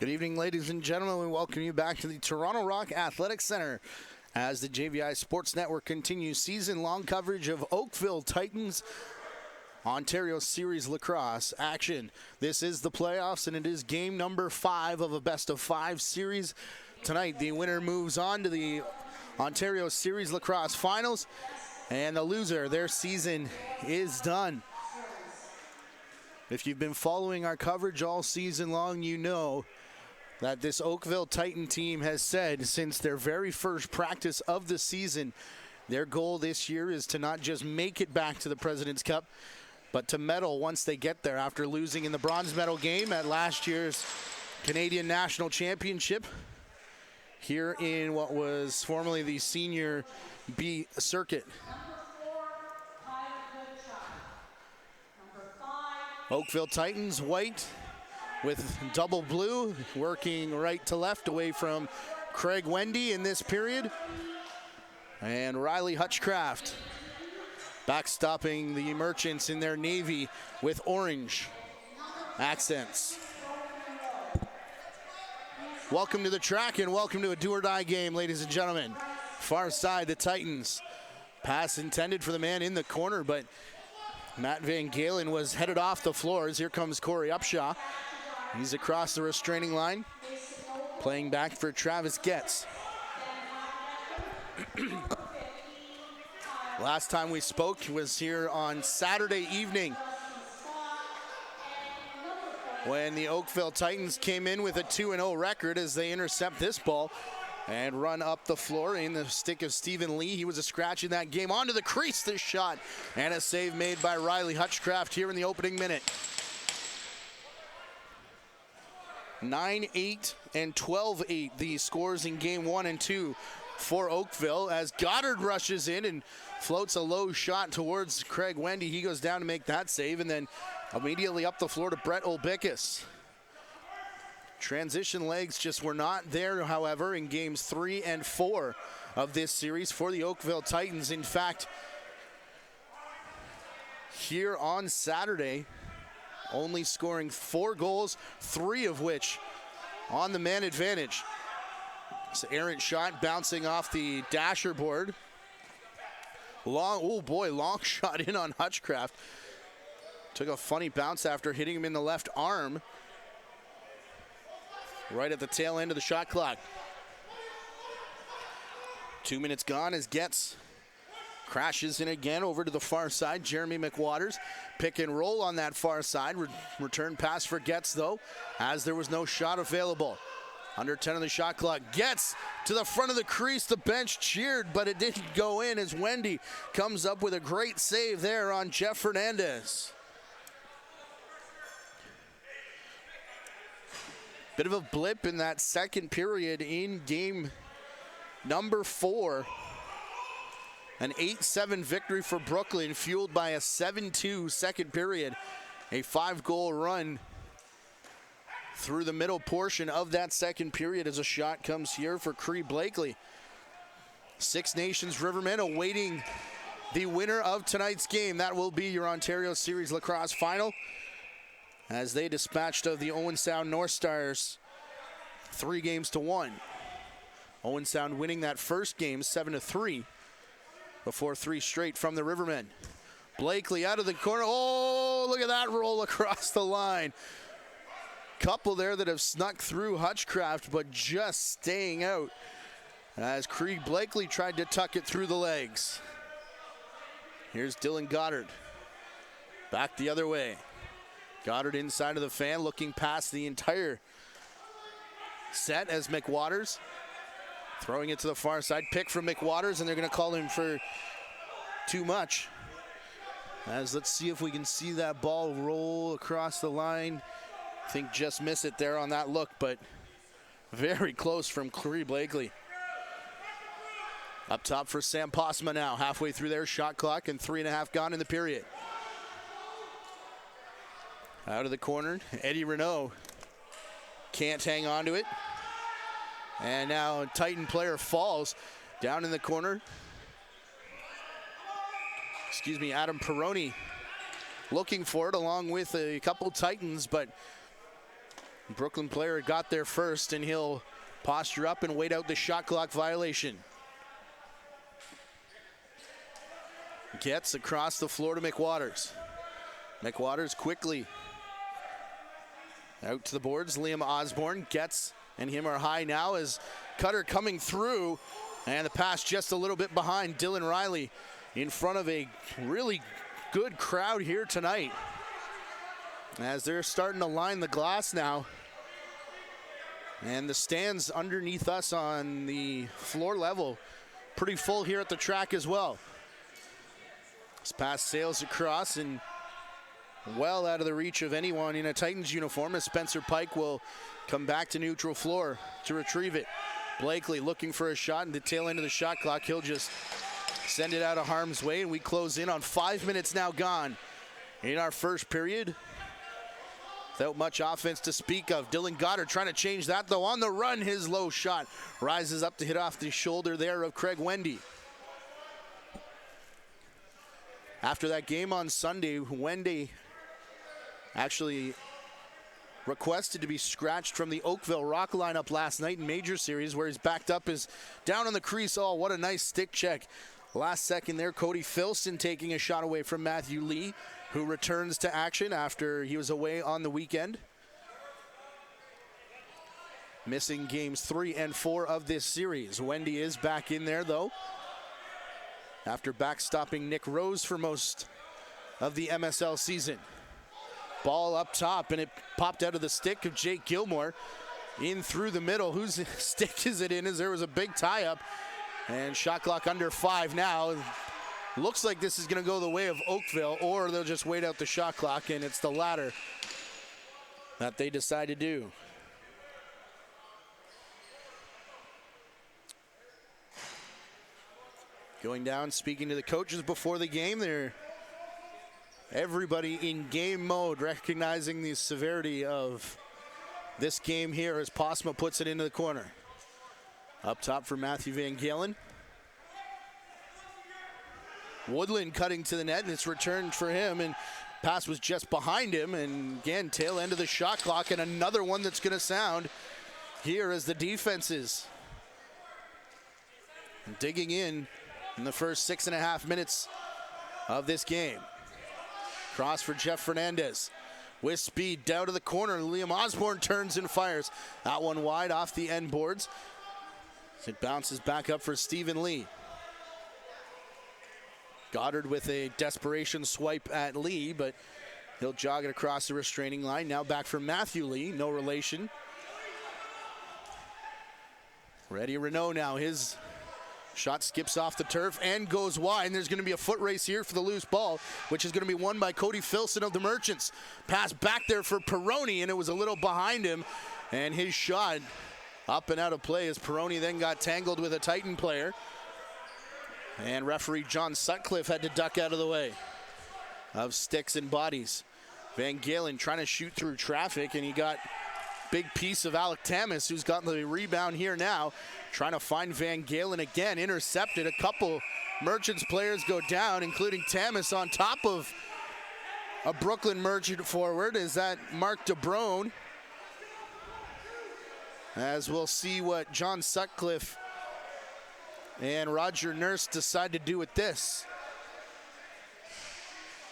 Good evening, ladies and gentlemen. We welcome you back to the Toronto Rock Athletic Center as the JVI Sports Network continues season-long coverage of Oakville Titans Ontario Series Lacrosse action. This is the playoffs, and it is game number 5 of a best-of-5 series. Tonight, the winner moves on to the Ontario Series Lacrosse Finals, and the loser, their season is done. If you've been following our coverage all season long, you know that this Oakville Titan team has said since their very first practice of the season, their goal this year is to not just make it back to the President's Cup, but to medal once they get there after losing in the bronze medal game at last year's Canadian National Championship here in what was formerly the Senior B circuit. Oakville Titans white with double blue, working right to left away from Craig Wendy in this period. And Riley Hutchcraft backstopping the Merchants in their navy with orange accents. Welcome to the track and welcome to a do-or-die game, ladies and gentlemen. Far side, the Titans. Pass intended for the man in the corner, but Matt Van Galen was headed off the floors. Here comes Corey Upshaw. He's across the restraining line, playing back for Travis Getz. Last time we spoke was here on Saturday evening when the Oakville Titans came in with a 2-0 record as they intercept this ball and run up the floor in the stick of Stephen Lee. He was a scratch in that game. Onto the crease, this shot, and a save made by Riley Hutchcraft here in the opening minute. 9-8 and 12-8 the scores in game 1 and 2 for Oakville as Goddard rushes in and floats a low shot towards Craig Wendy. He goes down to make that save and then immediately up the floor to Brett Olbickus. Transition legs just were not there, however, in games 3 and 4 of this series for the Oakville Titans. In fact, here on Saturday, only scoring 4 goals, 3 of which on the man advantage. It's an errant shot bouncing off the dasher board. Long shot in on Hutchcraft. Took a funny bounce after hitting him in the left arm. Right at the tail end of the shot clock. 2 minutes gone as Getz crashes in again over to the far side. Jeremy McWaters, pick and roll on that far side. Return pass for Getz though, as there was no shot available. Under 10 on the shot clock. Getz to the front of the crease. The bench cheered, but it didn't go in as Wendy comes up with a great save there on Jeff Fernandez. Bit of a blip in that second period in game number 4. An 8-7 victory for Brooklyn, fueled by a 7-2 second period. A 5-goal run through the middle portion of that second period as a shot comes here for Cree Blakely. Six Nations Rivermen awaiting the winner of tonight's game. That will be your Ontario Series Lacrosse Final as they dispatched of the Owen Sound North Stars 3-1. Owen Sound winning that first game 7-3. Before 3 straight from the Rivermen. Blakely out of the corner. Oh, look at that roll across the line. Couple there that have snuck through Hutchcraft, but just staying out as Krieg Blakely tried to tuck it through the legs. Here's Dylan Goddard. Back the other way. Goddard inside of the fan, looking past the entire set as McWaters throwing it to the far side. Pick from McWaters, and they're going to call him for too much. As let's see if we can see that ball roll across the line. I think just miss it there on that look, but very close from Cree Blakely. Up top for Sam Posma now, halfway through their shot clock and 3.5 gone in the period. Out of the corner, Eddie Renault can't hang on to it. And now a Titan player falls down in the corner. Adam Perroni looking for it along with a couple Titans, but Brooklyn player got there first, and he'll posture up and wait out the shot clock violation. Gets across the floor to McWaters. McWaters quickly out to the boards. Liam Osborne gets, and him are high now as Cutter coming through, and the pass just a little bit behind. Dylan Riley in front of a really good crowd here tonight, as they're starting to line the glass now. And the stands underneath us on the floor level, pretty full here at the track as well. This pass sails across and well out of the reach of anyone in a Titans uniform, as Spencer Pike will come back to neutral floor to retrieve it. Blakely looking for a shot in the tail end of the shot clock. He'll just send it out of harm's way, and we close in on 5 minutes now gone in our first period. Without much offense to speak of. Dylan Goddard trying to change that, though. On the run, his low shot rises up to hit off the shoulder there of Craig Wendy. After that game on Sunday, Wendy actually requested to be scratched from the Oakville Rock lineup last night in Major Series, where he's backed up, is down on the crease. Oh, what a nice stick check. Last second there, Cody Filson taking a shot away from Matthew Lee, who returns to action after he was away on the weekend. Missing games 3 and 4 of this series. Wendy is back in there, though, after backstopping Nick Rose for most of the MSL season. Ball up top, and it popped out of the stick of Jake Gilmore in through the middle. Whose stick is it in, as there was a big tie-up, and shot clock under 5 now. Looks like this is going to go the way of Oakville, or they'll just wait out the shot clock, and it's the latter that they decide to do. Going down, speaking to the coaches before the game, everybody in game mode, recognizing the severity of this game here as Posma puts it into the corner. Up top for Matthew Van Galen. Woodland cutting to the net, and it's returned for him, and pass was just behind him, and again, tail end of the shot clock, and another one that's going to sound here as the defenses digging in the first 6.5 minutes of this game. Cross for Jeff Fernandez with speed down to the corner. Liam Osborne turns and fires. That one wide off the end boards. It bounces back up for Stephen Lee. Goddard with a desperation swipe at Lee, but he'll jog it across the restraining line. Now back for Matthew Lee, no relation. Reddy Renault now, his shot skips off the turf and goes wide, and there's going to be a foot race here for the loose ball, which is going to be won by Cody Filson of the Merchants. Pass back there for Peroni, and it was a little behind him, and his shot up and out of play as Peroni then got tangled with a Titan player. And referee John Sutcliffe had to duck out of the way of sticks and bodies. Van Galen trying to shoot through traffic, and he got big piece of Alec Tamas, who's got the rebound here now, trying to find Van Galen again, intercepted. A couple Merchants players go down, including Tamas on top of a Brooklyn Merchant forward. Is that Mark DeBrone? As we'll see what John Sutcliffe and Roger Nurse decide to do with this.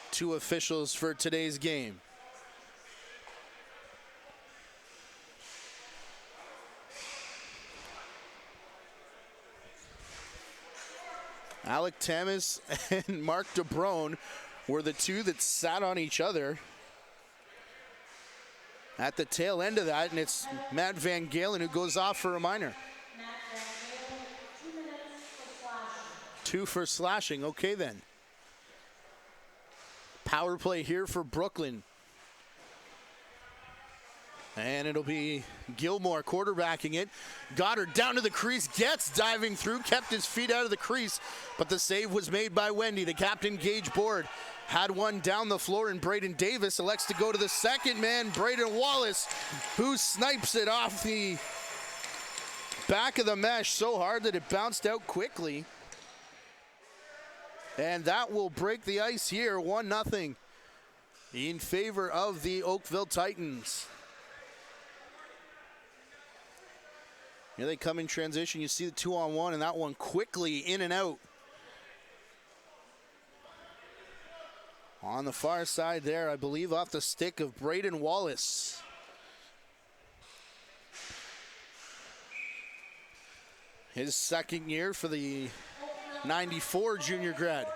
Two officials for today's game. Alec Tamas and Mark DeBrone were the two that sat on each other at the tail end of that, and it's Matt Van Galen who goes off for a minor. 2 for slashing. Okay then. Power play here for Brooklyn. And it'll be Gilmore quarterbacking it. Goddard down to the crease, gets diving through, kept his feet out of the crease, but the save was made by Wendy. The captain Gage Board had one down the floor, and Braden Davis elects to go to the second man, Braden Wallace, who snipes it off the back of the mesh so hard that it bounced out quickly. And that will break the ice here, 1-0 in favor of the Oakville Titans. Here they come in transition. You see the 2-on-1, and that one quickly in and out. On the far side there, I believe off the stick of Braden Wallace. His second year for the 94 junior grad.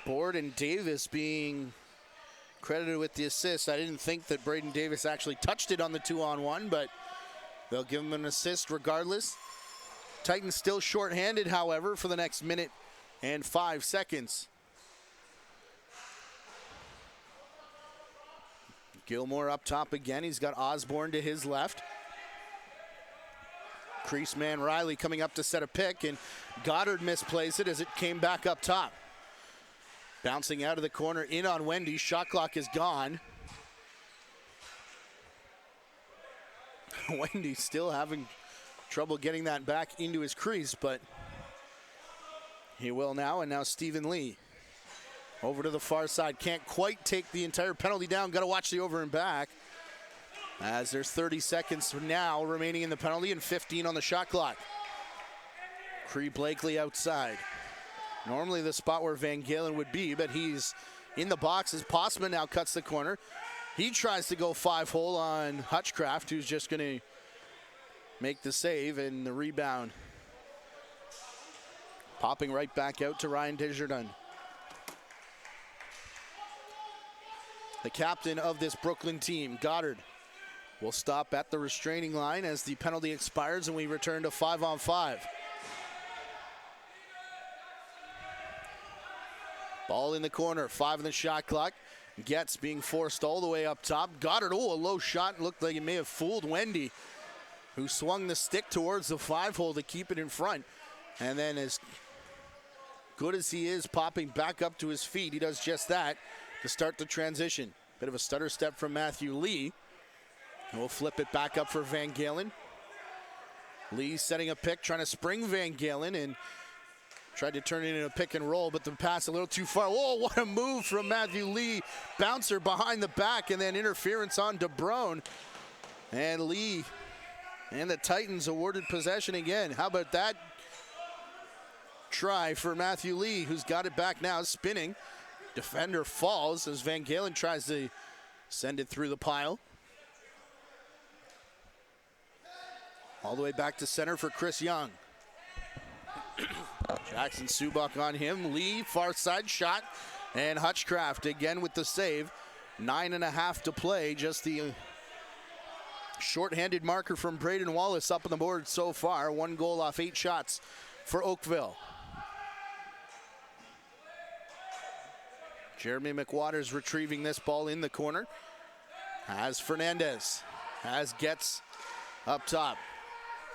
Board and Davis being credited with the assist. I didn't think that Braden Davis actually touched it on the 2-on-1, but they'll give him an assist regardless. Titans still shorthanded, however, for the next minute and 5 seconds. Gilmore up top again. He's got Osborne to his left. Crease man Riley coming up to set a pick, and Goddard misplays it as it came back up top. Bouncing out of the corner, in on Wendy. Shot clock is gone. Wendy still having trouble getting that back into his crease, but he will now. And now Stephen Lee over to the far side. Can't quite take the entire penalty down. Got to watch the over and back, as there's 30 seconds now remaining in the penalty and 15 on the shot clock. Cree Blakely outside. Normally the spot where Van Galen would be, but he's in the box as Postma now cuts the corner. He tries to go 5-hole on Hutchcraft, who's just going to make the save, and the rebound popping right back out to Ryan Desjardins. The captain of this Brooklyn team, Goddard, will stop at the restraining line as the penalty expires and we return to 5-on-5. Ball in the corner, 5 in the shot clock. Getz being forced all the way up top. Goddard, a low shot. Looked like it may have fooled Wendy, who swung the stick towards the 5-hole to keep it in front. And then as good as he is popping back up to his feet, he does just that to start the transition. Bit of a stutter step from Matthew Lee. We'll flip it back up for Van Galen. Lee setting a pick, trying to spring Van Galen, and tried to turn it into a pick and roll, but the pass a little too far. Oh, what a move from Matthew Lee. Bouncer behind the back, and then interference on DeBrone. And Lee and the Titans awarded possession again. How about that try for Matthew Lee, who's got it back now, spinning. Defender falls as Van Galen tries to send it through the pile. All the way back to center for Chris Young. Jackson Subak on him. Lee, far side shot. And Hutchcraft again with the save. 9.5 to play. Just the shorthanded marker from Braden Wallace up on the board so far. 1 goal off 8 shots for Oakville. Jeremy McWaters retrieving this ball in the corner. Has Fernandez. Has Getz up top.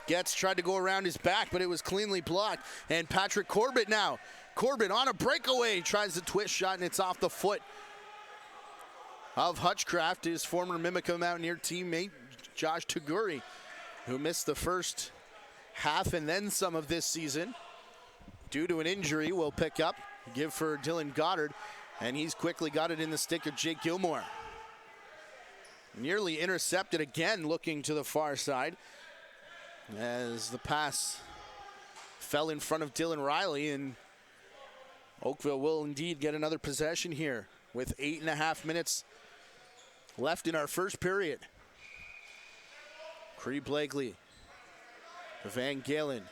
Getz tried to go around his back, but it was cleanly blocked. And Patrick Corbett now. Corbett on a breakaway. Tries the twist shot, and it's off the foot of Hutchcraft, his former Mimica Mountaineer teammate, Josh Taguri, who missed the first half and then some of this season due to an injury. Will pick up, give for Dylan Goddard, and he's quickly got it in the stick of Jake Gilmore. Nearly intercepted again, looking to the far side, as the pass fell in front of Dylan Riley, and Oakville will indeed get another possession here with 8.5 minutes left in our first period. Cree Blakely to Van Galen.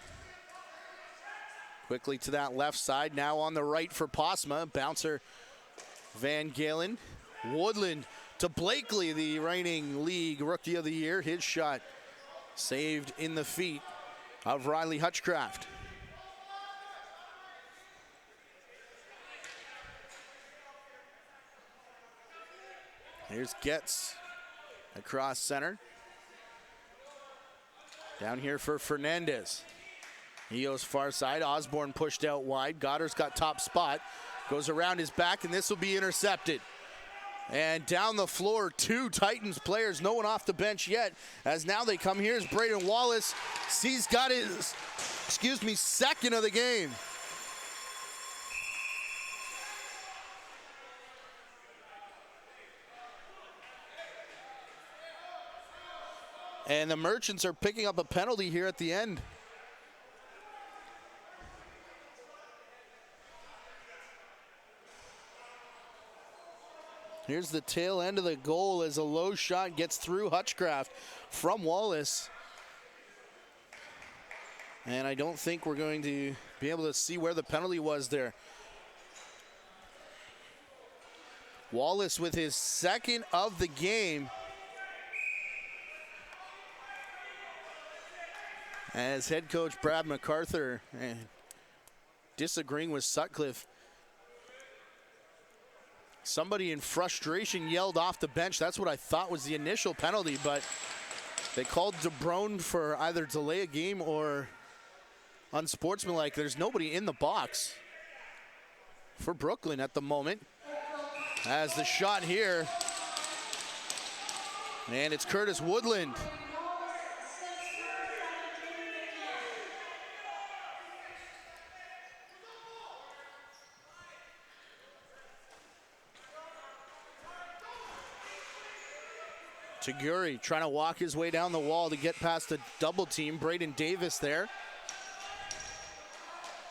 Quickly to that left side, now on the right for Postma. Bouncer Van Galen. Woodland to Blakely, the reigning league rookie of the year. His shot saved in the feet of Riley Hutchcraft. Here's Getz across center. Down here for Fernandez. He goes far side. Osborne pushed out wide. Goddard's got top spot. Goes around his back, and this will be intercepted. And down the floor, 2 Titans players, no one off the bench yet, as now they come here as Braden Wallace. He's got his second of the game. And the Merchants are picking up a penalty here at the end. Here's the tail end of the goal as a low shot gets through Hutchcraft from Wallace. And I don't think we're going to be able to see where the penalty was there. Wallace with his second of the game. As head coach Brad MacArthur disagreeing with Sutcliffe. Somebody in frustration yelled off the bench. That's what I thought was the initial penalty, but they called DeBrone for either delay a game or unsportsmanlike. There's nobody in the box for Brooklyn at the moment. As the shot here, and it's Curtis Woodland. Taguri trying to walk his way down the wall to get past the double team. Braden Davis there.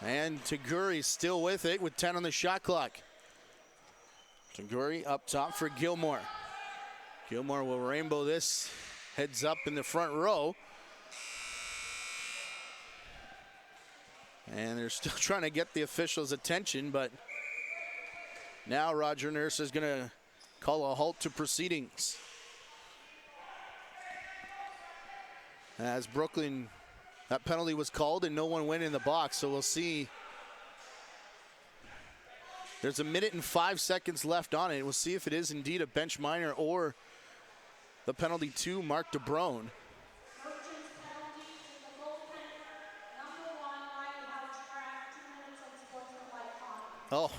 And Taguri still with it with 10 on the shot clock. Taguri up top for Gilmore. Gilmore will rainbow this. Heads up in the front row. And they're still trying to get the officials' attention, but now Roger Nurse is going to call a halt to proceedings. As Brooklyn, that penalty was called and no one went in the box, so we'll see. There's a minute and 5 seconds left on it. We'll see if it is indeed a bench minor or the penalty to Mark DeBrone. Oh,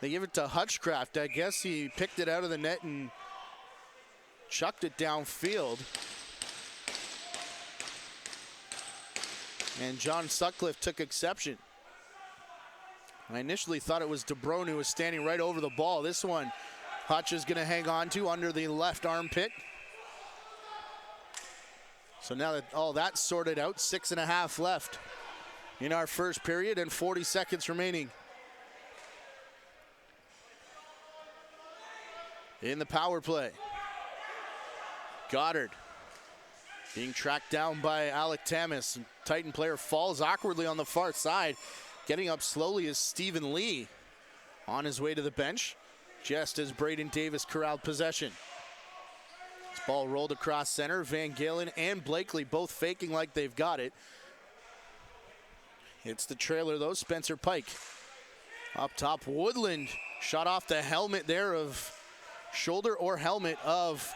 they give it to Hutchcraft. I guess he picked it out of the net and chucked it downfield. And John Sutcliffe took exception. I initially thought it was DeBrone who was standing right over the ball. This one, Hutch is going to hang on to under the left armpit. So now that all that's sorted out, 6.5 left in our first period and 40 seconds remaining. In the power play, Goddard being tracked down by Alec Tamas. Titan player falls awkwardly on the far side. Getting up slowly is Stephen Lee on his way to the bench, just as Braden Davis corralled possession. This ball rolled across center. Van Galen and Blakely both faking like they've got it. It's the trailer though, Spencer Pike. Up top, Woodland shot off the helmet there of shoulder or helmet of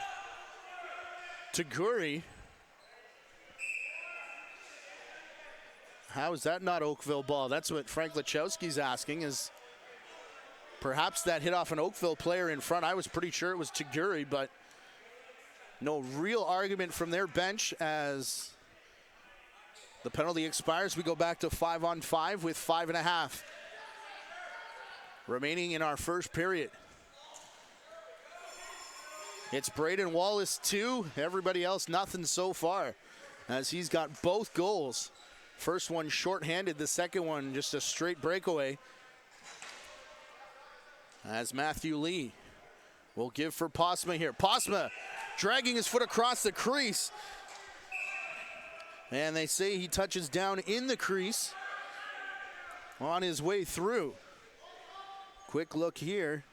Taguri. How is that not Oakville ball? That's what Frank Lachowski's asking, is perhaps that hit off an Oakville player in front. I was pretty sure it was Taguri, but no real argument from their bench as the penalty expires. We go back to 5-on-5 with 5.5 remaining in our first period. It's Braden Wallace 2, everybody else nothing so far, as he's got both goals. First one shorthanded, the second one just a straight breakaway. As Matthew Lee will give for Posma here. Posma dragging his foot across the crease. And they say he touches down in the crease on his way through. Quick look here.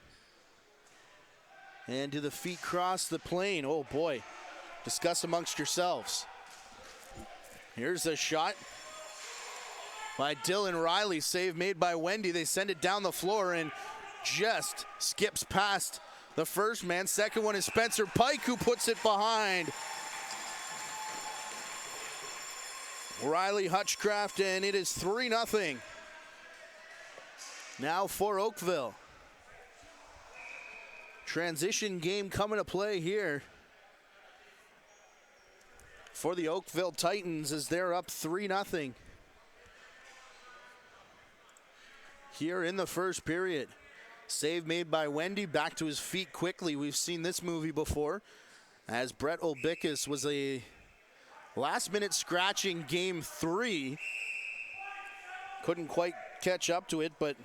And do the feet cross the plane? Oh boy, discuss amongst yourselves. Here's a shot by Dylan Riley, save made by Wendy. They send it down the floor and just skips past the first man. Second one is Spencer Pike who puts it behind Riley Hutchcraft, and it is 3-0. Now for Oakville. Transition game coming to play here for the Oakville Titans as they're up 3-0. here in the first period. Save made by Wendy, back to his feet quickly. We've seen this movie before, as Brett Olbickus was a last-minute scratch in Game 3. Couldn't quite catch up to it, but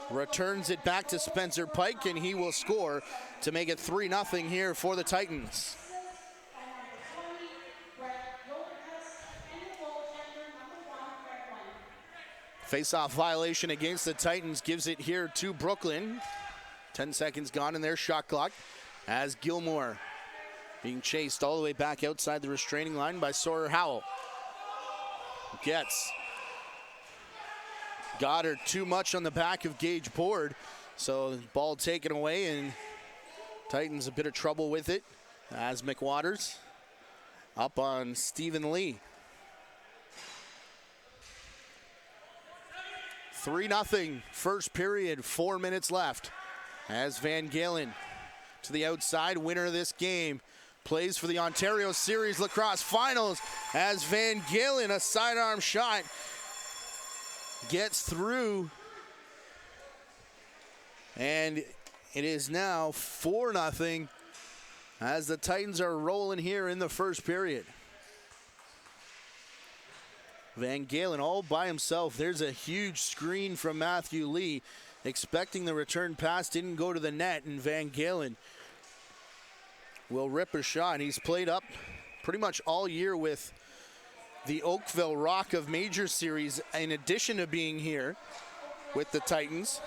returns it back to Spencer Pike, and he will score to make it 3-0 here for the Titans. Face-off violation against the Titans gives it here to Brooklyn. 10 seconds gone in their shot clock as Gilmore being chased all the way back outside the restraining line by Sawyer Howell. Gets Goddard too much on the back of Gage Board, so the ball taken away, and Titans a bit of trouble with it as McWaters up on Stephen Lee. 3-0 first period, 4 minutes left as Van Galen to the outside, winner of this game, plays for the Ontario Series Lacrosse Finals as Van Galen, a sidearm shot, gets through, and it is now 4-0 as the Titans are rolling here in the first period. Van Galen all by himself. There's a huge screen from Matthew Lee, expecting the return pass, didn't go to the net, and Van Galen will rip a shot. He's played up pretty much all year with the Oakville Rock of Major Series, in addition to being here with the Titans.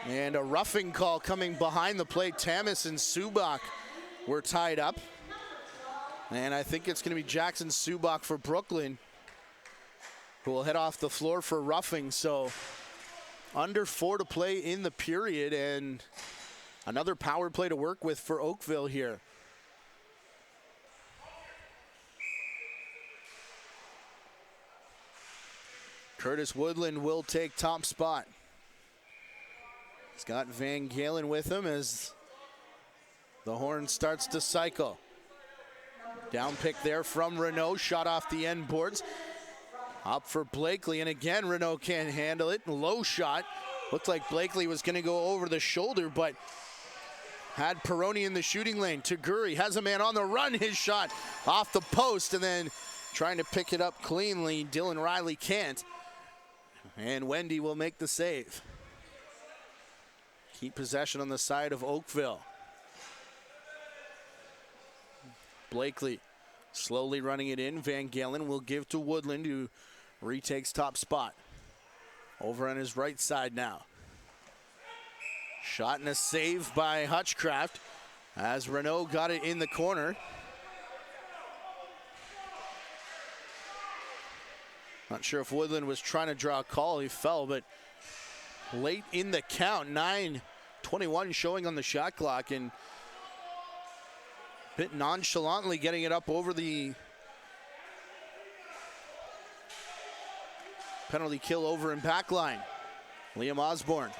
And a roughing call coming behind the play. Tamas and Subak were tied up. And I think it's going to be Jackson Subak for Brooklyn, who will head off the floor for roughing. So under 4 to play in the period, and another power play to work with for Oakville here. Curtis Woodland will take top spot. He's got Van Galen with him as the horn starts to cycle. Down pick there from Renault, shot off the end boards. Up for Blakely, and again Renault can't handle it. Low shot. Looked like Blakely was going to go over the shoulder, but had Peroni in the shooting lane. Taguri has a man on the run. His shot off the post, and then trying to pick it up cleanly. Dylan Riley can't. And Wendy will make the save. Keep possession on the side of Oakville. Blakely slowly running it in. Van Galen will give to Woodland, who retakes top spot. Over on his right side now. Shot and a save by Hutchcraft as Renault got it in the corner. Not sure if Woodland was trying to draw a call. He fell, but late in the count, 9:21 showing on the shot clock, and a bit nonchalantly getting it up over the penalty kill over and back line. Liam Osborne.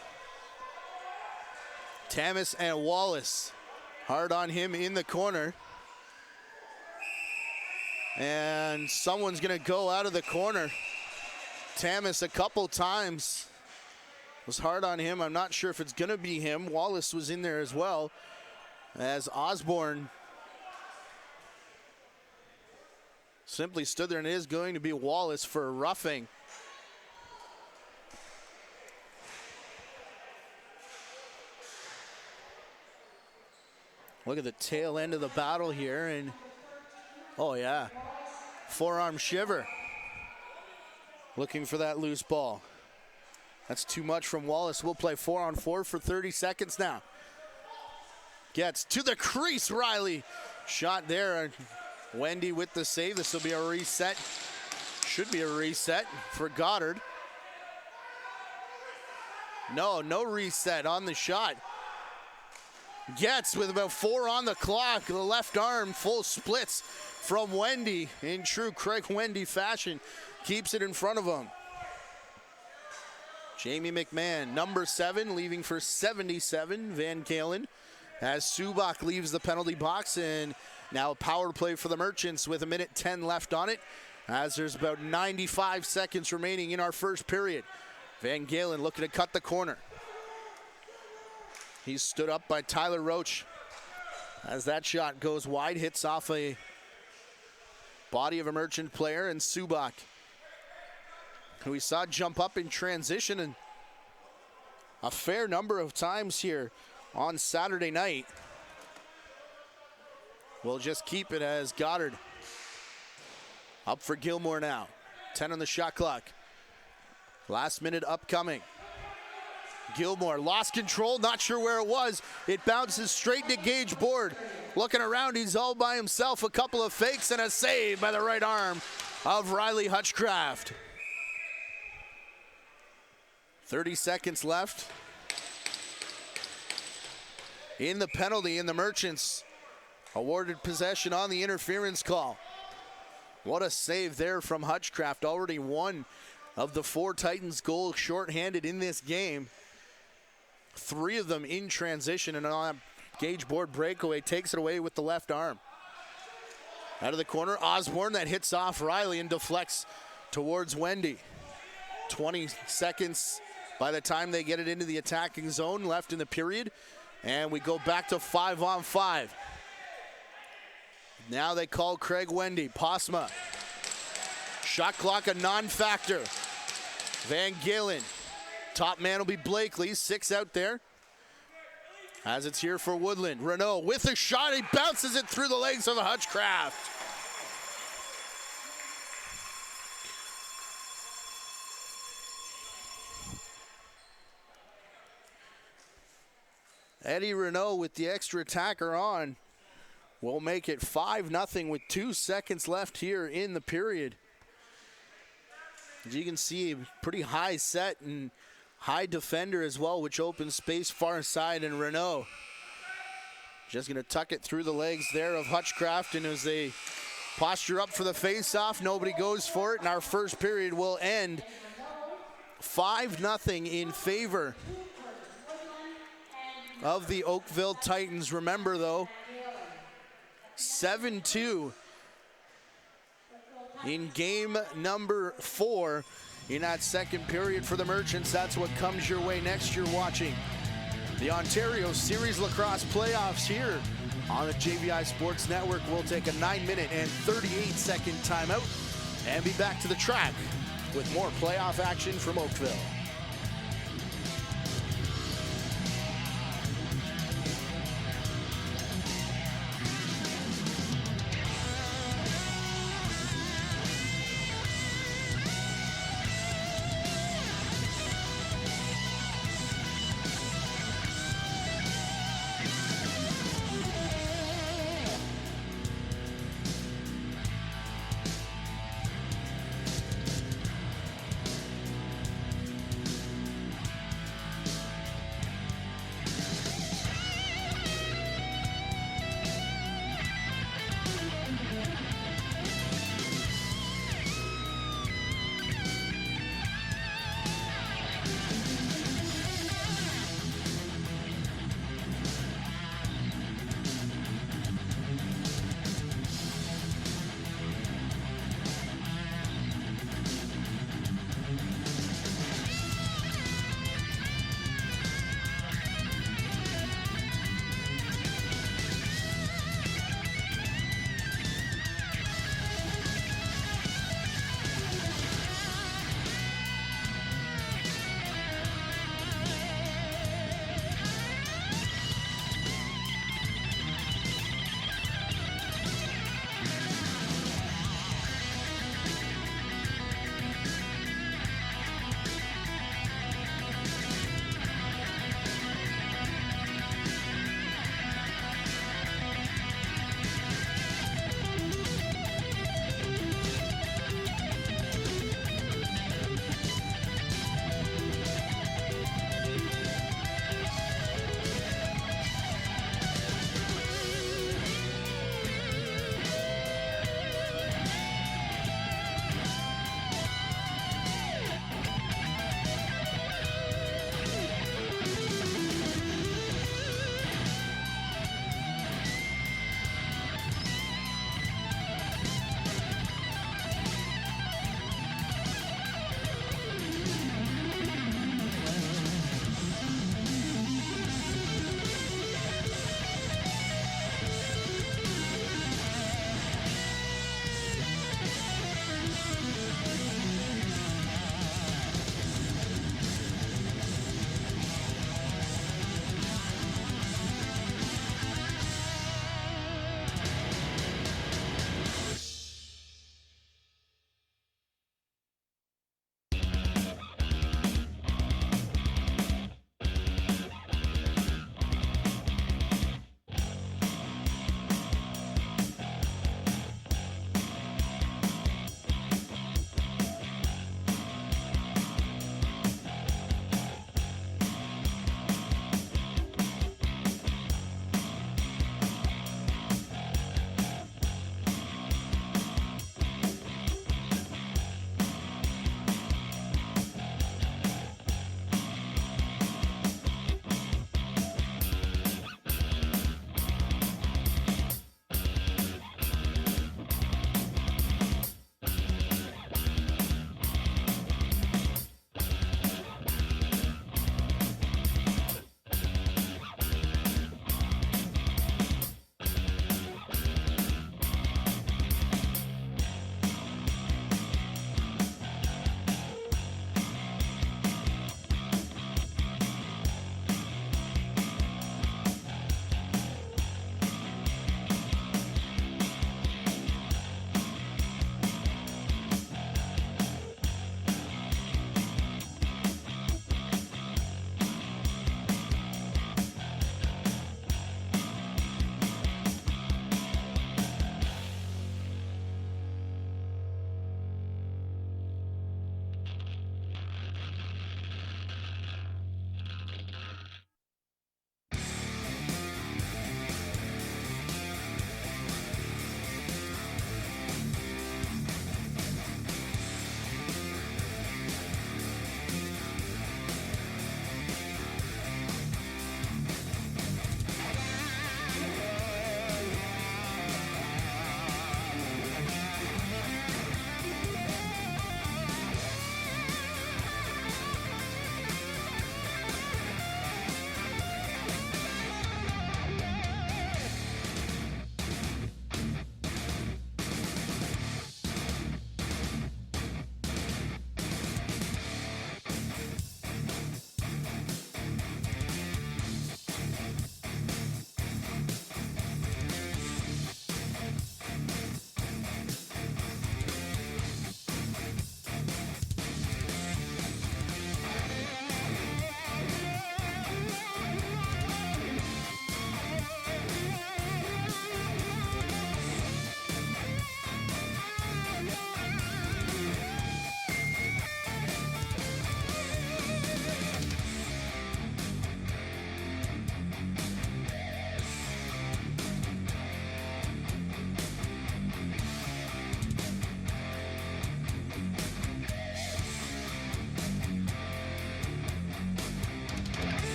Tamas and Wallace hard on him in the corner. And someone's going to go out of the corner. Tamas a couple times was hard on him. I'm not sure if it's going to be him. Wallace was in there as well, as Osborne simply stood there, and it is going to be Wallace for roughing. Look at the tail end of the battle here, and oh yeah, forearm shiver. Looking for that loose ball. That's too much from Wallace. We'll play 4-on-4 for 30 seconds now. Gets to the crease, Riley. Shot there. Wendy with the save. This will be a reset. Should be a reset for Goddard. No reset on the shot. Gets with about 4 on the clock. The left arm full splits from Wendy in true Craig Wendy fashion. Keeps it in front of him. Jamie McMahon, number 7, leaving for 77. Van Galen as Subak leaves the penalty box, and now a power play for the Merchants with 1:10 left on it. as there's about 95 seconds remaining in our first period. Van Galen looking to cut the corner. He's stood up by Tyler Roach as that shot goes wide, hits off a body of a Merchant player, and Subak, who we saw jump up in transition and a fair number of times here on Saturday night. We'll just keep it as Goddard up for Gilmore now. 10 on the shot clock. Last minute upcoming. Gilmore lost control, not sure where it was. It bounces straight to Gage Board. Looking around, he's all by himself. A couple of fakes and a save by the right arm of Riley Hutchcraft. 30 seconds left in the penalty, and the Merchants awarded possession on the interference call. What a save there from Hutchcraft. Already one of the 4 Titans goals shorthanded in this game. 3 of them in transition, and on a Gage Board breakaway takes it away with the left arm. Out of the corner, Osborne, that hits off Riley and deflects towards Wendy. 20 seconds by the time they get it into the attacking zone left in the period, and we go back to 5-on-5. Now they call Craig Wendy. Posma. Shot clock a non-factor. Van Galen. Top man will be Blakely. 6 out there. As it's here for Woodland. Renault with a shot. He bounces it through the legs of Hutchcraft. Eddie Renault with the extra attacker on will make it 5-0 with 2 seconds left here in the period. As you can see, pretty high set and high defender as well, which opens space far side, and Renault just going to tuck it through the legs there of Hutchcraft, and as they posture up for the face-off, nobody goes for it, and our first period will end 5-0 in favor of the Oakville Titans. Remember, though, 7-2 in game number 4 in that second period for the Merchants. That's what comes your way next. You're watching the Ontario Series Lacrosse Playoffs here on the JVI Sports Network. We'll take a 9-minute and 38-second timeout and be back to the track with more playoff action from Oakville.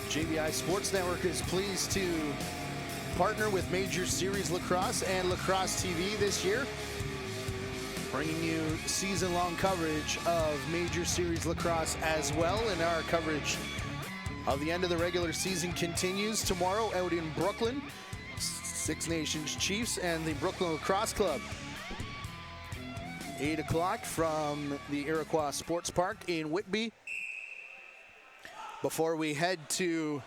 JVI Sports Network is pleased to partner with Major Series Lacrosse and Lacrosse TV this year, bringing you season-long coverage of Major Series Lacrosse as well, and our coverage of the end of the regular season continues tomorrow out in Brooklyn. Six Nations Chiefs and the Brooklyn Lacrosse Club. 8 o'clock from the Iroquois Sports Park in Whitby. Before we head to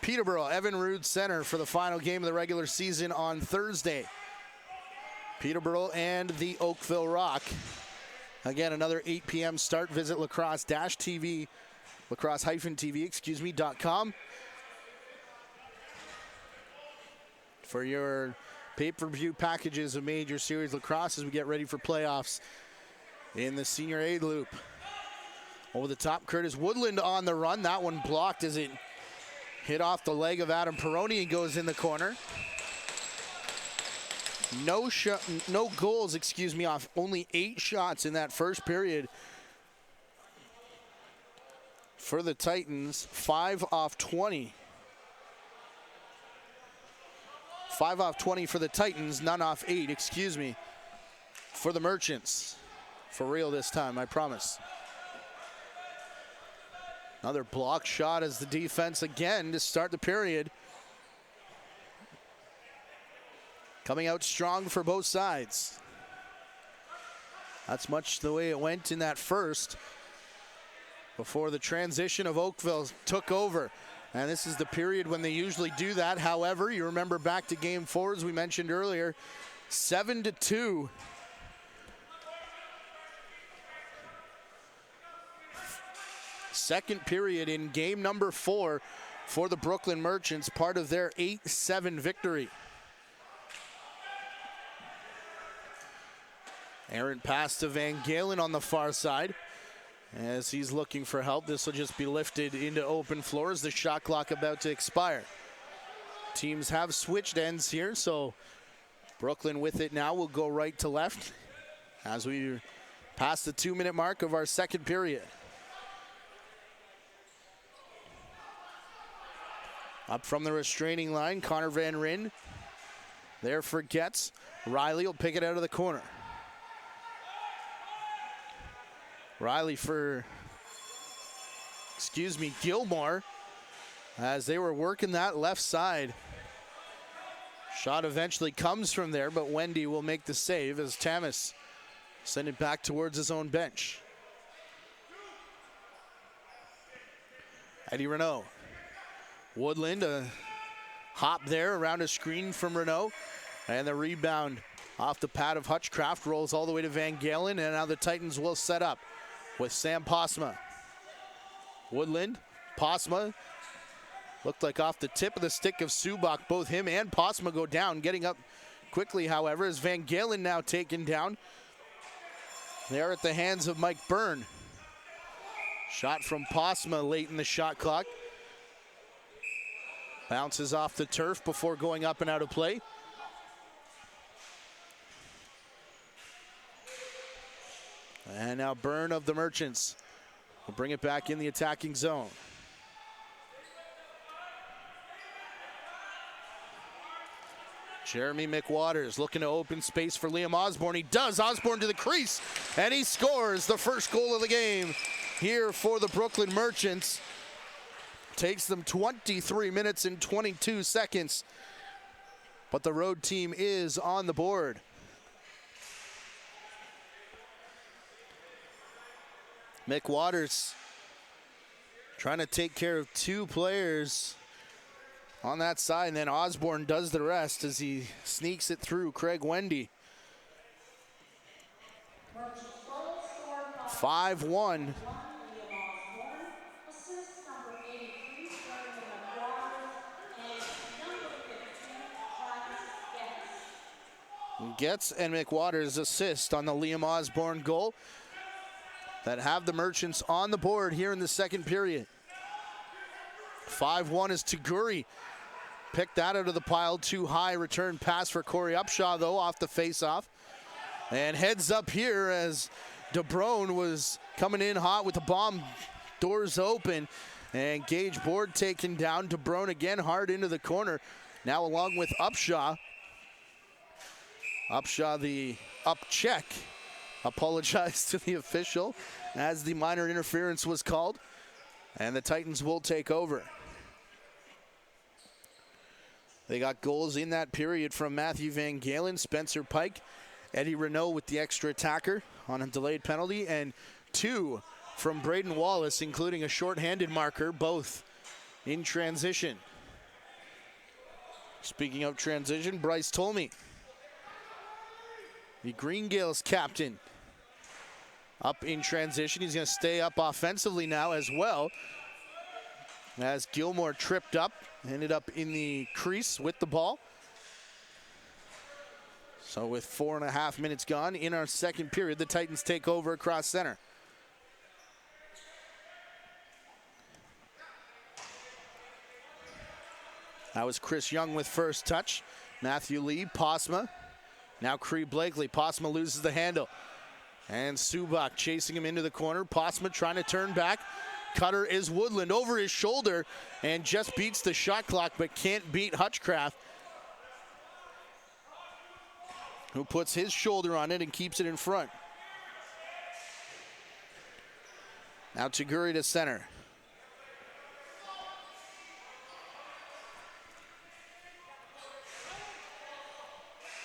Peterborough, Evan Rood Center for the final game of the regular season on Thursday. Peterborough and the Oakville Rock. Again, another 8 p.m. start. Visit lacrosse-tv, lacrosse-tv.com for your pay-per-view packages of Major Series Lacrosse as we get ready for playoffs in the Senior A Loop. Over the top, Curtis Woodland on the run. That one blocked as it hit off the leg of Adam Peroni and goes in the corner. No goals, off only 8 shots in that first period for the Titans. 5 off 20. 5 off 20 for the Titans, none off 8, for the Merchants. For real this time, I promise. Another blocked shot as the defense again to start the period. Coming out strong for both sides. That's much the way it went in that first before the transition of Oakville took over. And this is the period when they usually do that. However, you remember back to game 4, as we mentioned earlier, 7-2. Second period in game number 4 for the Brooklyn Merchants, part of their 8-7 victory. Aaron pass to Van Galen on the far side as he's looking for help. This will just be lifted into open floors. The shot clock about to expire. Teams have switched ends here, so Brooklyn with it now will go right to left as we pass the 2-minute mark of our second period. Up from the restraining line, Connor Van Ryn there for Getz. Riley will pick it out of the corner. Riley for, Gilmore, as they were working that left side. Shot eventually comes from there, but Wendy will make the save as Tamas send it back towards his own bench. Eddie Renault. Woodland, a hop there around a screen from Renault, and the rebound off the pad of Hutchcraft rolls all the way to Van Galen, and now the Titans will set up with Sam Posma. Woodland, Posma, looked like off the tip of the stick of Subak. Both him and Posma go down. Getting up quickly, however, is Van Galen now taken down. They are at the hands of Mike Byrne. Shot from Posma late in the shot clock. Bounces off the turf before going up and out of play. And now Byrne of the Merchants will bring it back in the attacking zone. Jeremy McWaters looking to open space for Liam Osborne. He does. Osborne to the crease, and he scores the first goal of the game here for the Brooklyn Merchants. Takes them 23 minutes and 22 seconds, but the road team is on the board. McWaters trying to take care of 2 players on that side, and then Osborne does the rest as he sneaks it through Craig Wendy. 5-1. Getz and McWaters assist on the Liam Osborne goal that have the Merchants on the board here in the second period. 5-1 is Taguri. Picked that out of the pile too high. Return pass for Corey Upshaw, though, off the face-off. And heads up here as DeBrone was coming in hot with the bomb. Doors open. And Gage Board taken down. DeBrone again hard into the corner. Now along with Upshaw. Upshaw, the up check, apologized to the official as the minor interference was called. And the Titans will take over. They got goals in that period from Matthew Van Galen, Spencer Pike, Eddie Renault with the extra attacker on a delayed penalty, and 2 from Braden Wallace, including a shorthanded marker, both in transition. Speaking of transition, Bryce Tolmie, the Green Gales captain, up in transition. He's going to stay up offensively now as well, as Gilmore tripped up, ended up in the crease with the ball. So with 4.5 minutes gone in our second period, the Titans take over across center. That was Chris Young with first touch. Matthew Lee, Posma. Now Cree Blakely. Posma loses the handle. And Subak chasing him into the corner. Posma trying to turn back. Cutter is Woodland over his shoulder and just beats the shot clock, but can't beat Hutchcraft, who puts his shoulder on it and keeps it in front. Now Taguri to center.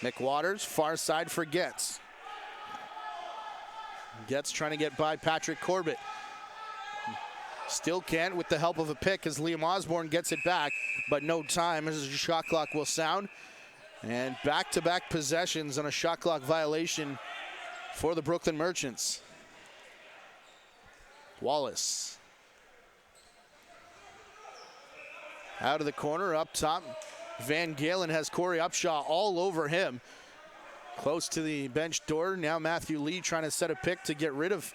McWaters, far side for Getz. Getz trying to get by Patrick Corbett. Still can't with the help of a pick as Liam Osborne gets it back, but no time as the shot clock will sound. And back-to-back possessions on a shot clock violation for the Brooklyn Merchants. Wallace. Out of the corner, up top. Van Galen has Corey Upshaw all over him. Close to the bench door. Now Matthew Lee trying to set a pick to get rid of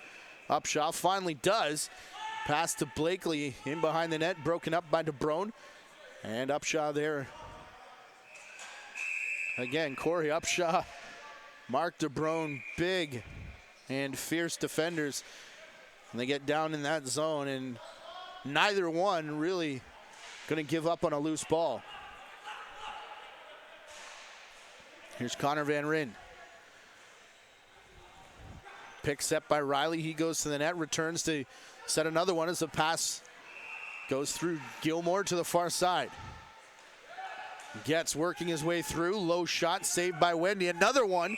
Upshaw. Finally does. Pass to Blakely in behind the net, broken up by DeBrone. And Upshaw there. Again, Corey Upshaw, Mark DeBrone, big and fierce defenders. And they get down in that zone, and neither one really going to give up on a loose ball. Here's Connor Van Ryn. Pick set by Riley. He goes to the net, returns to set another one as the pass goes through Gilmore to the far side. Gets working his way through. Low shot saved by Wendy. Another one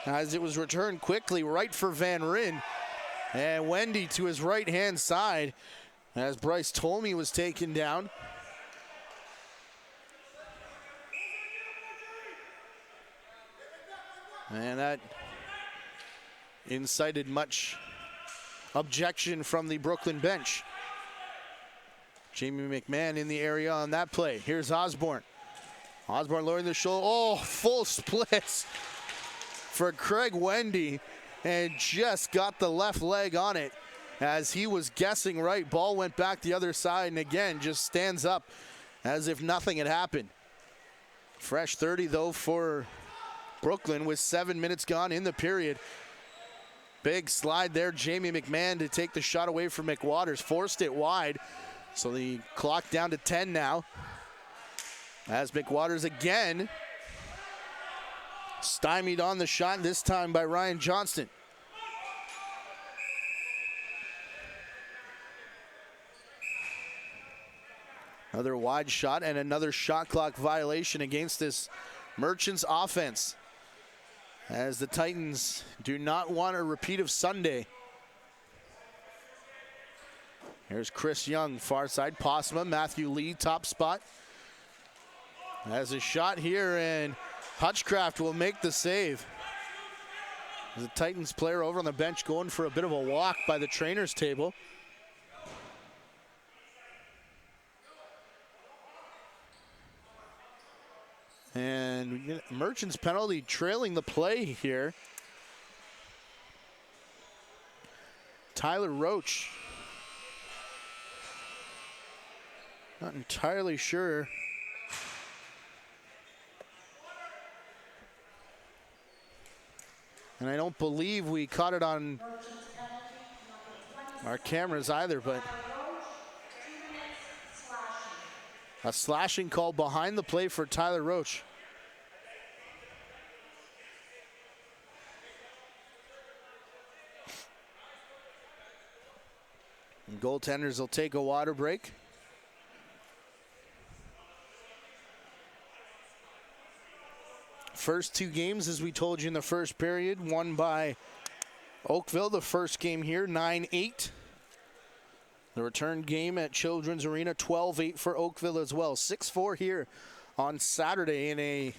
as it was returned quickly right for Van Ryn. And Wendy to his right-hand side as Bryce Tolmie was taken down. And that incited much objection from the Brooklyn bench. Jamie McMahon in the area on that play. Here's Osborne. Osborne lowering the shoulder. Oh, full splits for Craig Wendy, and just got the left leg on it as he was guessing right. Ball went back the other side, and again just stands up as if nothing had happened. Fresh 30 though for Brooklyn with 7 minutes gone in the period. Big slide there, Jamie McMahon to take the shot away from McWaters. Forced it wide, so the clock down to 10 now. As McWaters again stymied on the shot, this time by Ryan Johnston. Another wide shot and another shot clock violation against this Merchants offense, as the Titans do not want a repeat of Sunday. Here's Chris Young, far side. Posma, Matthew Lee, top spot. Has a shot here, and Hutchcraft will make the save. The Titans player over on the bench going for a bit of a walk by the trainer's table. And Merchants penalty trailing the play here. Tyler Roach. Not entirely sure. And I don't believe we caught it on our cameras either, but A slashing call behind the play for Tyler Roach. And goaltenders will take a water break. First two games, as we told you in the first period, won by Oakville. The first game here, 9-8. The return game at Children's Arena, 12-8 for Oakville as well. 6-4 here on Saturday in a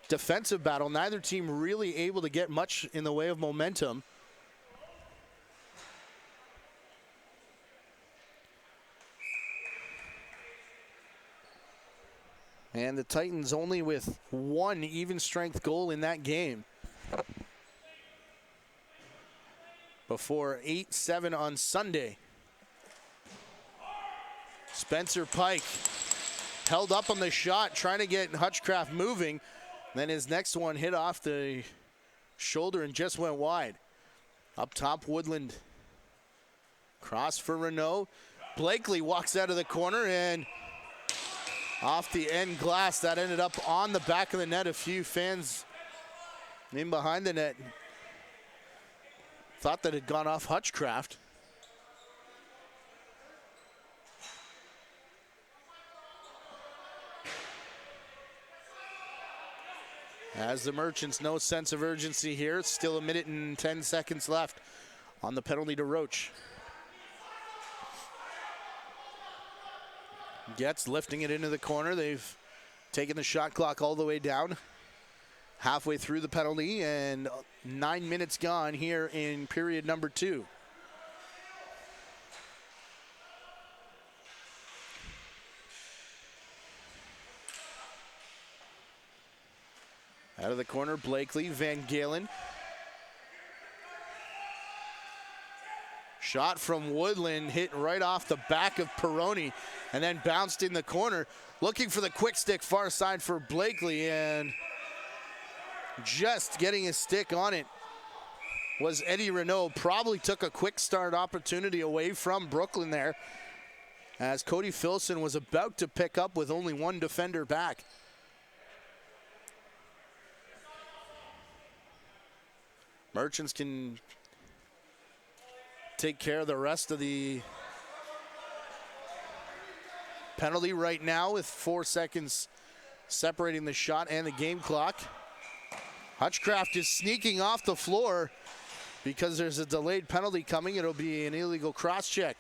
defensive battle. Neither team really able to get much in the way of momentum. And the Titans only with one even strength goal in that game. Before 8-7 on Sunday. Spencer Pike held up on the shot, trying to get Hutchcraft moving. Then his next one hit off the shoulder and just went wide. Up top, Woodland. Cross for Renault. Blakely walks out of the corner and off the end glass. That ended up on the back of the net. A few fans in behind the net thought that it had gone off Hutchcraft. As the Merchants, no sense of urgency here. It's still 1 minute and 10 seconds left on the penalty to Roach. Getz lifting it into the corner. They've taken the shot clock all the way down. Halfway through the penalty and 9 minutes gone here in period number 2. Out of the corner, Blakely, Van Galen. Shot from Woodland, hit right off the back of Peroni, and then bounced in the corner. Looking for the quick stick far side for Blakely, and just getting his stick on it was Eddie Renault. Probably took a quick start opportunity away from Brooklyn there, as Cody Filson was about to pick up with only one defender back. Merchants can take care of the rest of the penalty right now with 4 seconds separating the shot and the game clock. Hutchcraft is sneaking off the floor because there's a delayed penalty coming. It'll be an illegal cross check.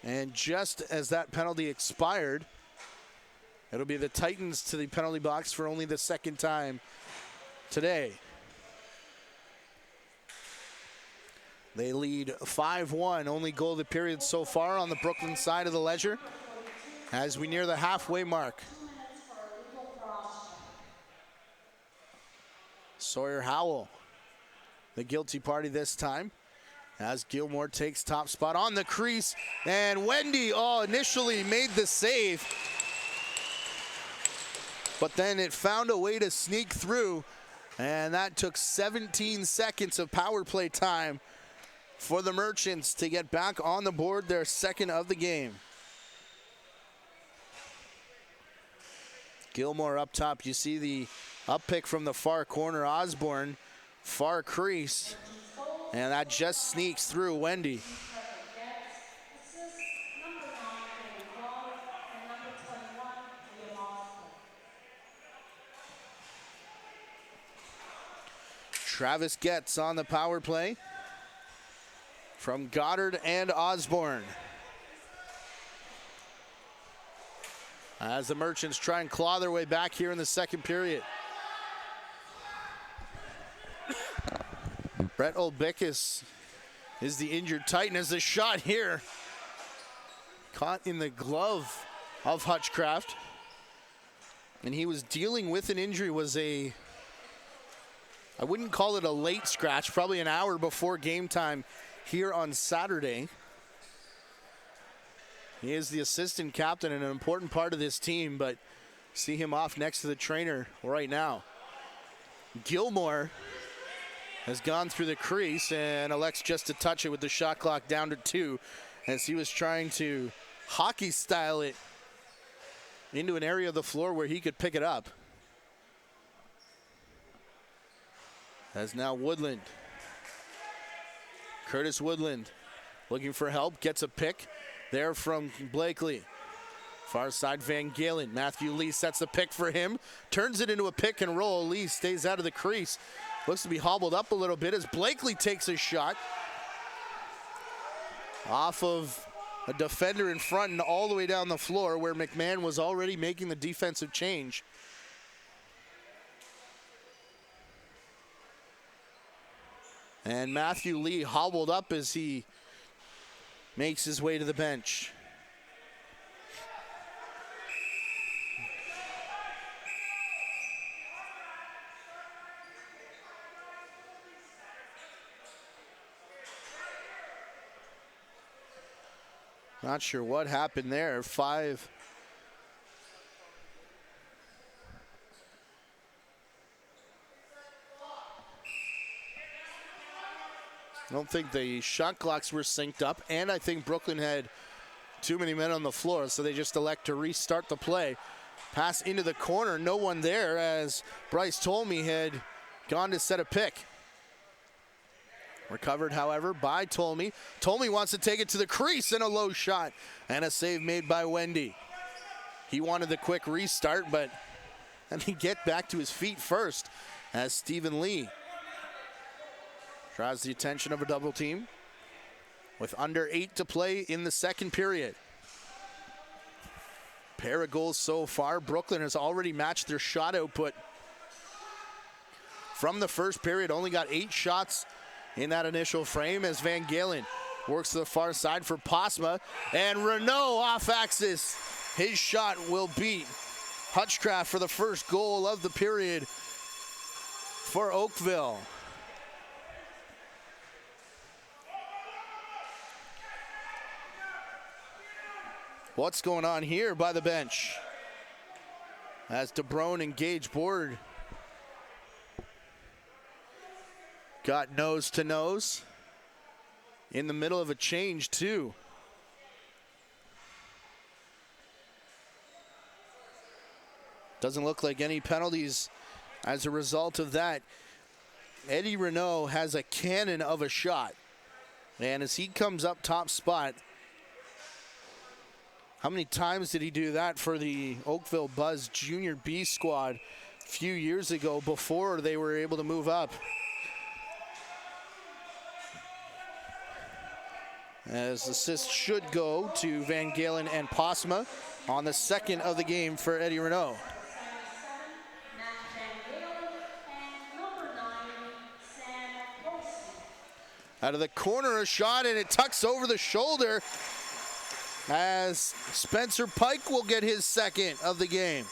And just as that penalty expired, it'll be the Titans to the penalty box for only the second time today. They lead 5-1, only goal of the period so far on the Brooklyn side of the ledger as we near the halfway mark. Sawyer Howell, the guilty party this time, as Gilmore takes top spot on the crease, and Wendy initially made the save, but then it found a way to sneak through, and that took 17 seconds of power play time for the Merchants to get back on the board, their second of the game. Gilmore up top. You see the up pick from the far corner. Osborne, far crease, and that just sneaks through Wendy. Travis Getz on the power play from Goddard and Osborne. As the Merchants try and claw their way back here in the second period. Brett Olbickus is the injured Titan, as the shot here caught in the glove of Hutchcraft. And he was dealing with an injury, I wouldn't call it a late scratch, probably an hour before game time here on Saturday. He is the assistant captain and an important part of this team, but see him off next to the trainer right now. Gilmore has gone through the crease and elects just to touch it with the shot clock down to 2 as he was trying to hockey style it into an area of the floor where he could pick it up. As now Woodland. Curtis Woodland looking for help, gets a pick there from Blakely. Far side Van Galen. Matthew Lee sets the pick for him, turns it into a pick and roll. Lee stays out of the crease. Looks to be hobbled up a little bit as Blakely takes a shot off of a defender in front and all the way down the floor where McMahon was already making the defensive change. And Matthew Lee hobbled up as he makes his way to the bench. Not sure what happened there. 5. I don't think the shot clocks were synced up, and I think Brooklyn had too many men on the floor, so they just elect to restart the play. Pass into the corner, no one there as Bryce Tolmie had gone to set a pick. Recovered, however, by Tolmie. Tolmie wants to take it to the crease and a low shot. And a save made by Wendy. He wanted the quick restart, but let me get back to his feet first as Stephen Lee draws the attention of a double team with under 8 to play in the second period. Pair of goals so far. Brooklyn has already matched their shot output from the first period. Only got 8 shots in that initial frame as Van Galen works to the far side for Posma. And Renault off axis. His shot will beat Hutchcraft for the first goal of the period for Oakville. What's going on here by the bench? As DeBrone and Gage Board got nose to nose in the middle of a change too. Doesn't look like any penalties as a result of that. Eddie Renault has a cannon of a shot. And as he comes up top spot, how many times did he do that for the Oakville Buzz Junior B squad a few years ago before they were able to move up? As assists should go to Van Galen and Posma on the second of the game for Eddie Renault. Out of the corner, a shot, and it tucks over the shoulder as Spencer Pike will get his second of the game.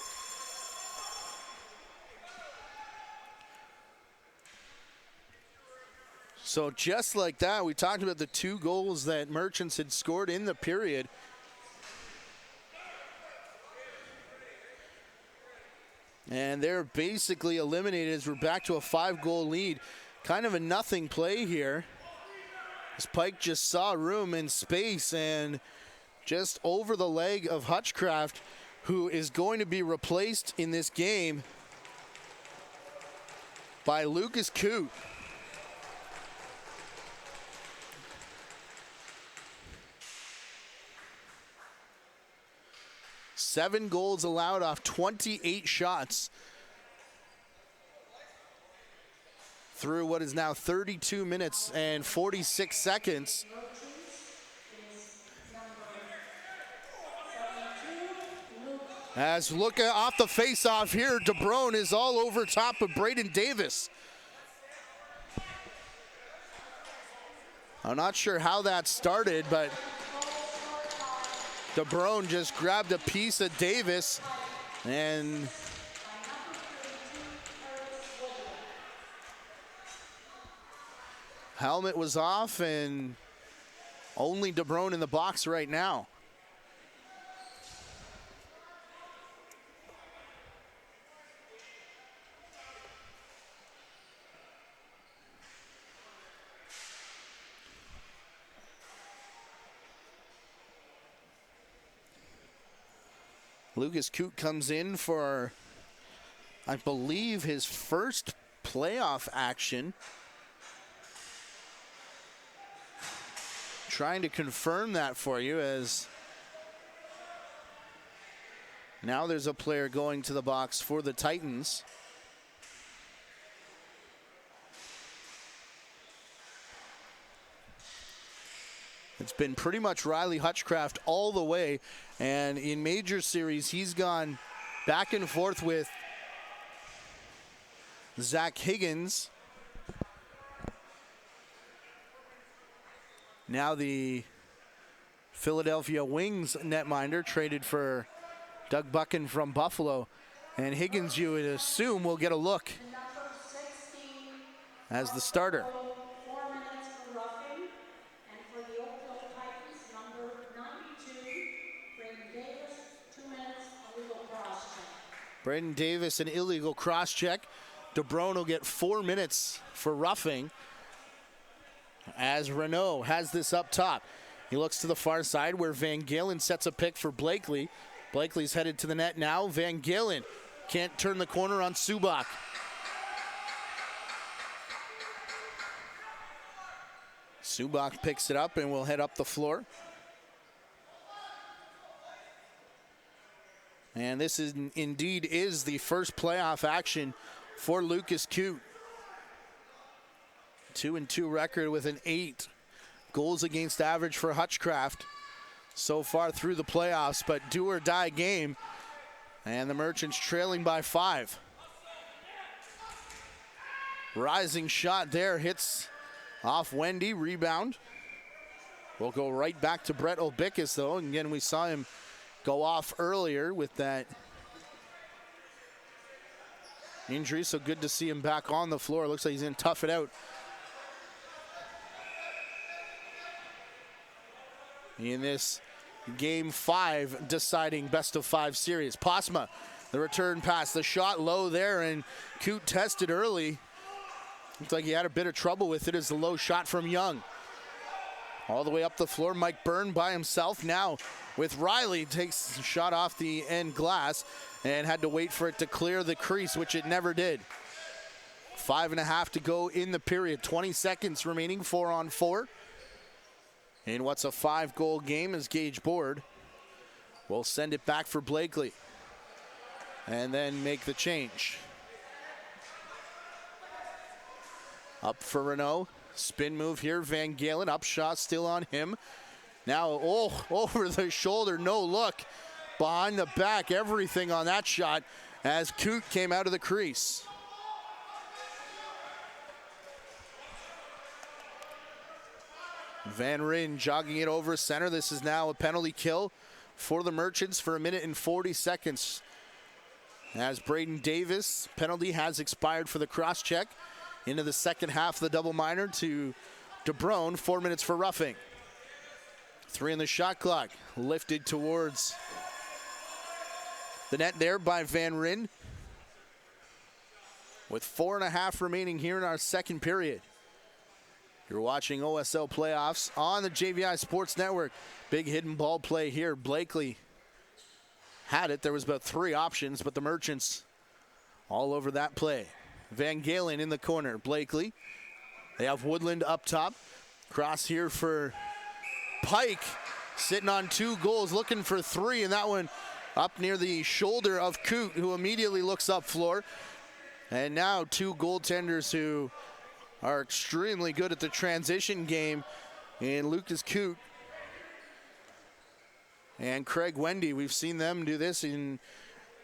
So just like that, we talked about the 2 goals that Merchants had scored in the period. And they're basically eliminated as we're back to a 5-goal lead. Kind of a nothing play here. As Pike just saw room and space and just over the leg of Hutchcraft, who is going to be replaced in this game by Lucas Coote. Seven goals allowed off 28 shots through what is now 32 minutes and 46 seconds. As look off the face-off here, DeBrone is all over top of Braden Davis. I'm not sure how that started, but DeBrone just grabbed a piece of Davis and helmet was off and only DeBrone in the box right now. Lucas Coote comes in for, I believe, his first playoff action. Trying to confirm that for you, as now there's a player going to the box for the Titans. It's been pretty much Riley Hutchcraft all the way, and in major series he's gone back and forth with Zach Higgins. Now the Philadelphia Wings netminder traded for Doug Buchan from Buffalo, and Higgins, you would assume, will get a look as the starter. 4 minutes for roughing, and for the Oakville Titans, number 92, Braden Davis, 2 minutes, illegal cross-check. Braden Davis, an illegal cross-check. DeBrone will get 4 minutes for roughing, as Renault has this up top. He looks to the far side where Van Galen sets a pick for Blakely. Blakely's headed to the net now. Van Galen can't turn the corner on Subak. Subak picks it up and will head up the floor. And this is indeed is the first playoff action for Lucas Coote. 2-2 record with an 8 goals against average for Hutchcraft so far through the playoffs, but do or die game, and the Merchants trailing by 5. Rising shot there, hits off Wendy, rebound. We'll go right back to Brett Obickus though, and again we saw him go off earlier with that injury, so good to see him back on the floor. Looks like he's going to tough it out in this Game 5 deciding best-of-5 series. Posma, the return pass, the shot low there, and Coote tested early. Looked like he had a bit of trouble with it as the low shot from Young. All the way up the floor, Mike Byrne by himself now with Riley. Takes a shot off the end glass and had to wait for it to clear the crease, which it never did. 5.5 to go in the period. 20 seconds remaining, 4-on-4. In what's a 5-goal game as Gage Board will send it back for Blakely and then make the change. Up for Renault. Spin move here. Van Galen. Up shot still on him. Now, over the shoulder. No look. Behind the back. Everything on that shot as Coote came out of the crease. Van Ryn jogging it over center. This is now a penalty kill for the Merchants for 1 minute and 40 seconds. As Braden Davis, penalty has expired for the cross check. Into the second half of the double minor to DeBrone, 4 minutes for roughing. 3 in the shot clock, lifted towards the net there by Van Ryn. With 4.5 remaining here in our second period. You're watching OSL playoffs on the JVI Sports Network. Big hidden ball play here. Blakely had it. There was about 3 options, but the Merchants all over that play. Van Galen in the corner. Blakely. They have Woodland up top. Cross here for Pike. Sitting on 2 goals, looking for 3, and that one up near the shoulder of Coote, who immediately looks up floor. And now 2 goaltenders who are extremely good at the transition game in Lucas Coote and Craig Wendy. We've seen them do this in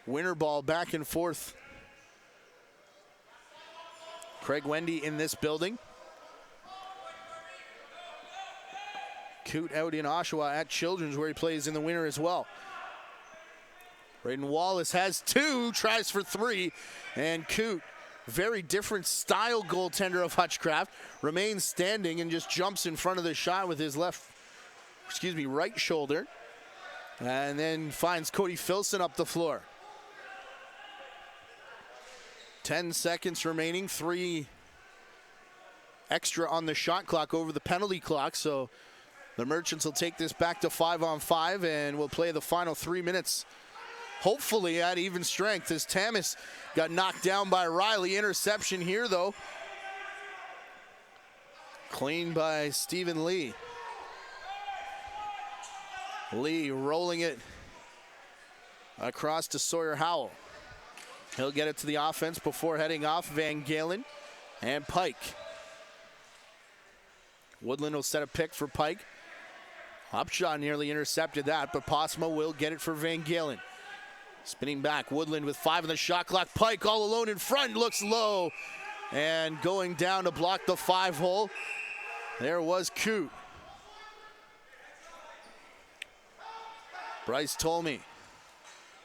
winter ball, back and forth. Craig Wendy in this building. Coote out in Oshawa at Children's, where he plays in the winter as well. Braden Wallace has 2, tries for 3, and Coote, very different style goaltender of Hutchcraft, remains standing and just jumps in front of the shot with his right shoulder, and then finds Cody Filson up the floor. 10 seconds remaining, 3 extra on the shot clock over the penalty clock, so the Merchants will take this back to 5-on-5, and we'll play the final 3 minutes hopefully at even strength, as Tamas got knocked down by Riley. Interception here, though. Clean by Stephen Lee. Lee rolling it across to Sawyer Howell. He'll get it to the offense before heading off. Van Galen and Pike. Woodland will set a pick for Pike. Upshaw nearly intercepted that, but Posma will get it for Van Galen. Spinning back, Woodland with 5 in the shot clock. Pike all alone in front, looks low. And going down to block the 5 hole, there was Coote. Bryce Tolmie,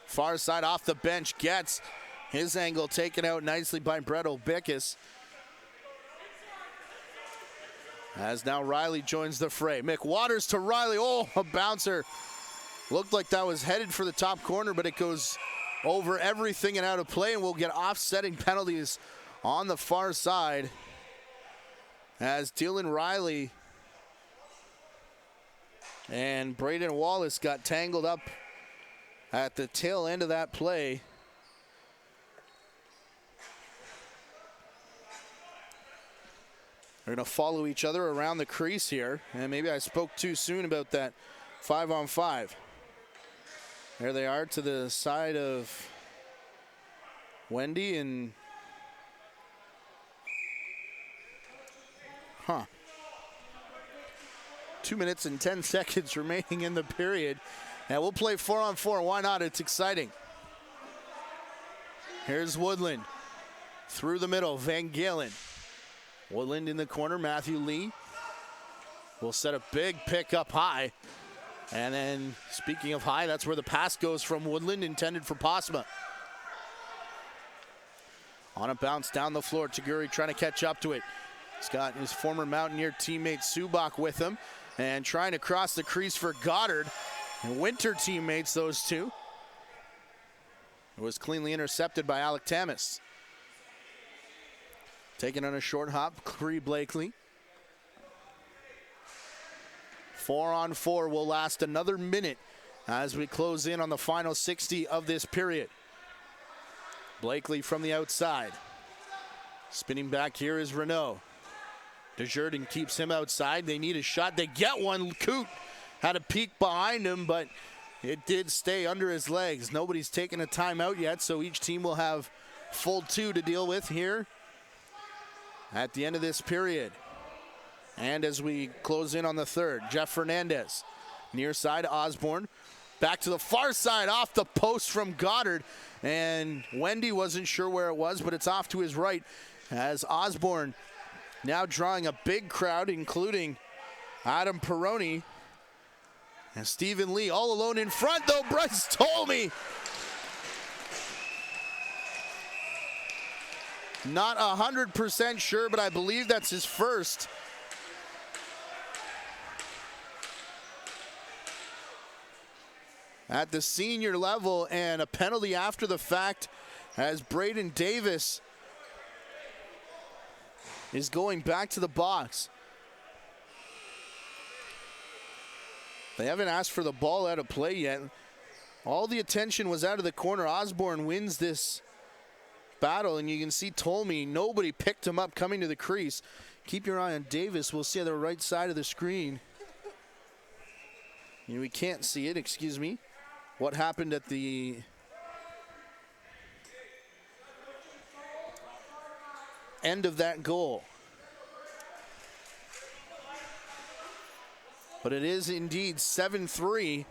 far side off the bench, gets his angle taken out nicely by Brett Obickus. As now Riley joins the fray. Mick Waters to Riley. Oh, a bouncer. Looked like that was headed for the top corner, but it goes over everything and out of play, and we'll get offsetting penalties on the far side as Dylan Riley and Braden Wallace got tangled up at the tail end of that play. They're going to follow each other around the crease here. And maybe I spoke too soon about that 5-on-5. There they are to the side of Wendy and... 2 minutes and 10 seconds remaining in the period. And we'll play 4-on-4. Why not? It's exciting. Here's Woodland. Through the middle, Van Galen. Woodland in the corner, Matthew Lee will set a big pick up high. And then, speaking of high, that's where the pass goes from Woodland, intended for Posma. On a bounce down the floor, Taguri trying to catch up to it. He's got his former Mountaineer teammate Subak with him and trying to cross the crease for Goddard. And Winter teammates, those two. It was cleanly intercepted by Alec Tamas. Taken on a short hop, Cree Blakely. 4-on-4 will last another minute as we close in on the final 60 of this period. Blakely from the outside. Spinning back here is Renault. Desjardins keeps him outside. They need a shot. They get one. Coote had a peek behind him, but it did stay under his legs. Nobody's taken a timeout yet, so each team will have full 2 to deal with here at the end of this period. And as we close in on the third, Jeff Fernandez. Near side, Osborne. Back to the far side, off the post from Goddard. And Wendy wasn't sure where it was, but it's off to his right as Osborne now drawing a big crowd, including Adam Perroni. And Stephen Lee all alone in front, though. Bryce Tolmie. Not 100% sure, but I believe that's his first. At the senior level, and a penalty after the fact as Braden Davis is going back to the box. They haven't asked for the ball out of play yet. All the attention was out of the corner. Osborne wins this battle, and you can see Tolmie, nobody picked him up coming to the crease. Keep your eye on Davis. We'll see on the right side of the screen. We can't see it, excuse me. What happened at the end of that goal. But it is indeed 7-3.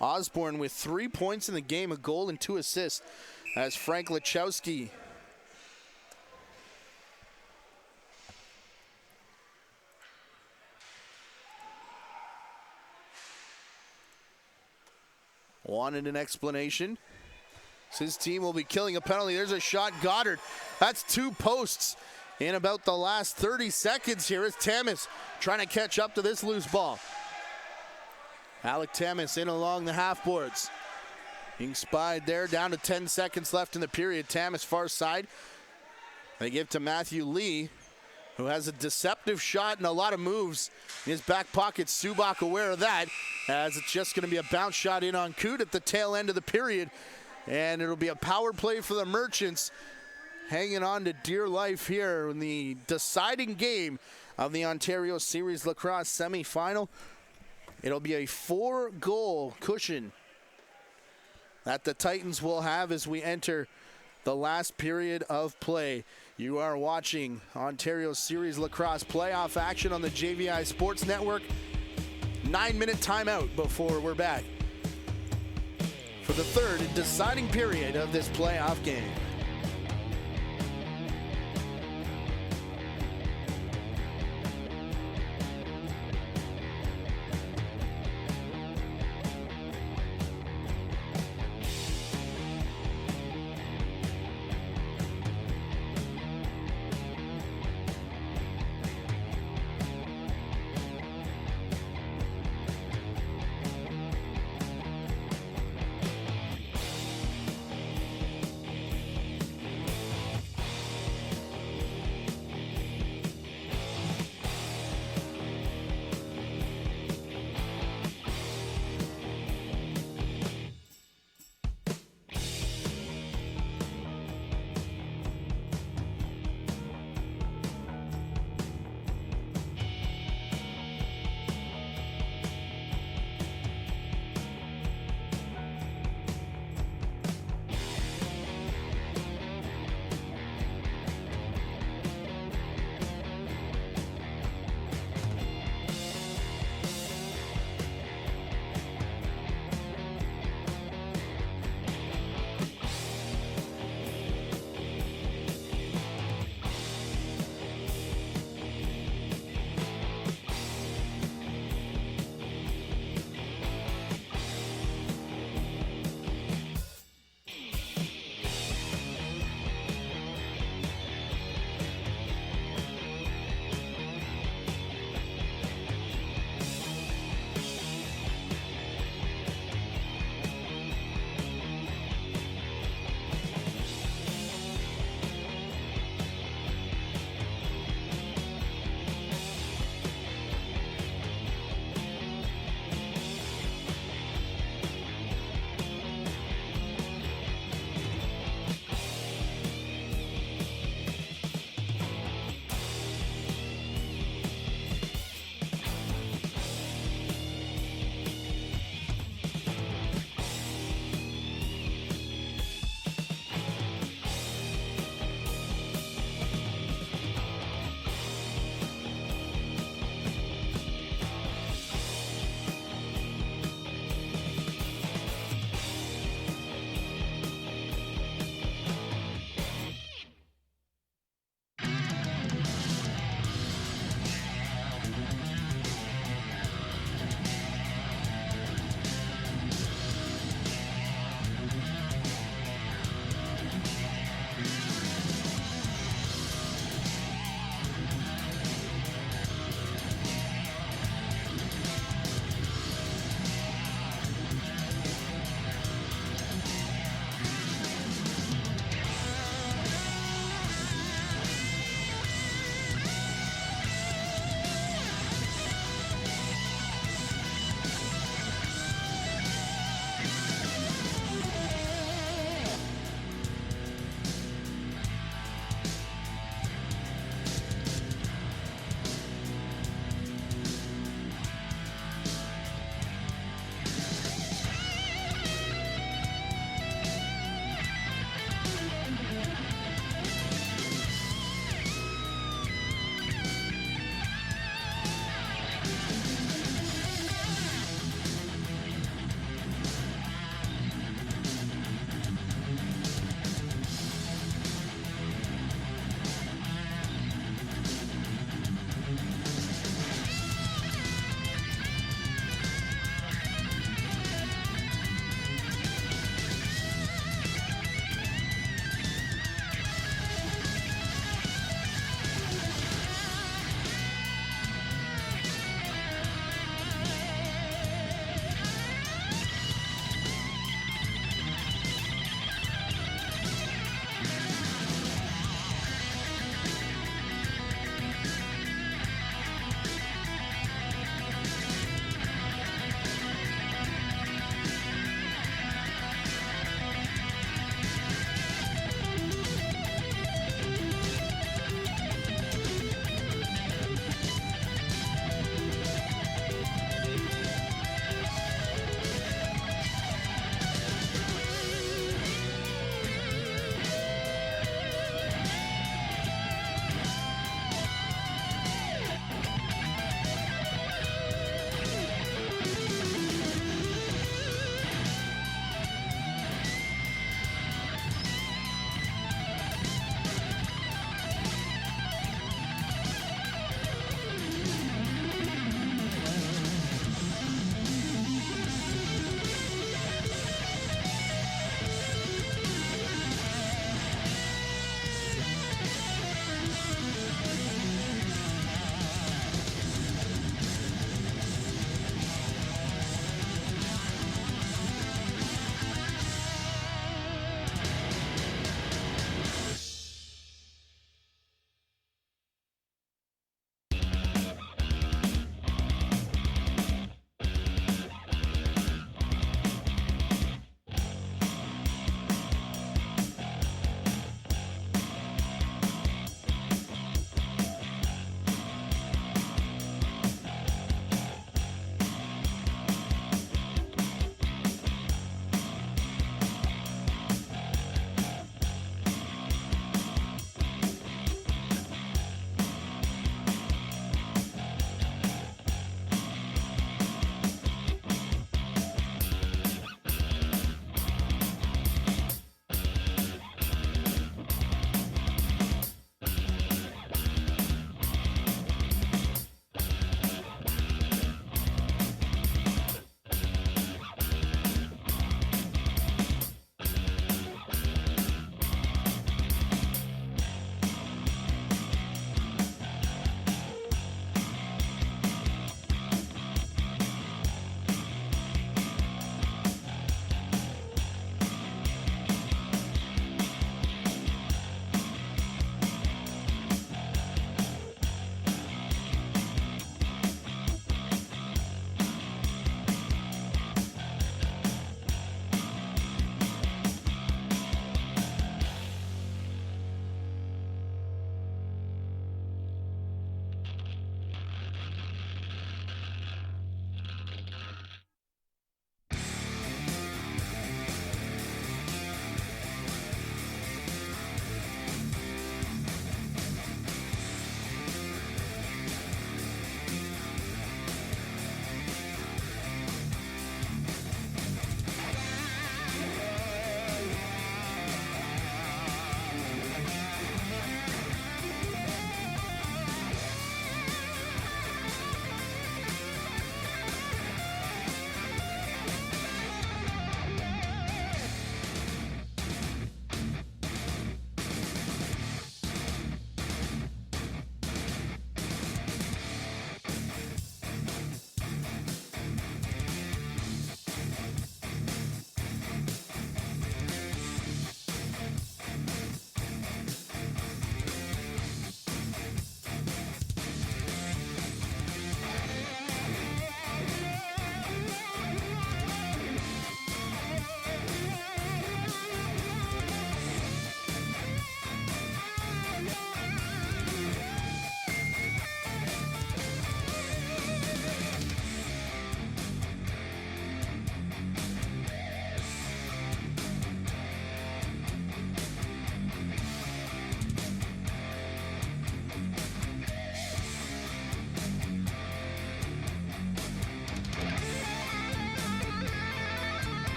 Osborne with 3 points in the game, a goal and 2 assists, as Frank Lachowski wanted an explanation. So his team will be killing a penalty. There's a shot, Goddard. That's 2 posts in about the last 30 seconds here as Tamas trying to catch up to this loose ball. Alec Tamas in along the half boards. Being spied there, down to 10 seconds left in the period. Tamas far side. They give to Matthew Lee. who has a deceptive shot and a lot of moves in his back pocket. Subak aware of that, as it's just going to be a bounce shot in on Coot at the tail end of the period. And it'll be a power play for the Merchants, hanging on to dear life here in the deciding game of the Ontario Series Lacrosse semifinal. It'll be a 4-goal cushion that the Titans will have as we enter the last period of play. You are watching Ontario Series Lacrosse playoff action on the JVI Sports Network. 9-minute timeout before we're back for the third and deciding period of this playoff game.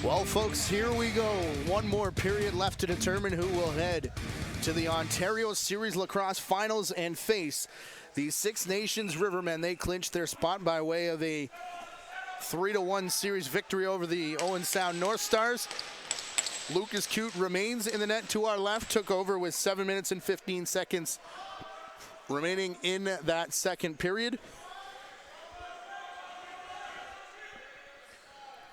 Well, folks, here we go. One more period left to determine who will head to the Ontario Series Lacrosse Finals and face the Six Nations Rivermen. They clinched their spot by way of a 3-1 series victory over the Owen Sound North Stars. Lucas Coote remains in the net to our left, took over with 7 minutes and 15 seconds remaining in that second period.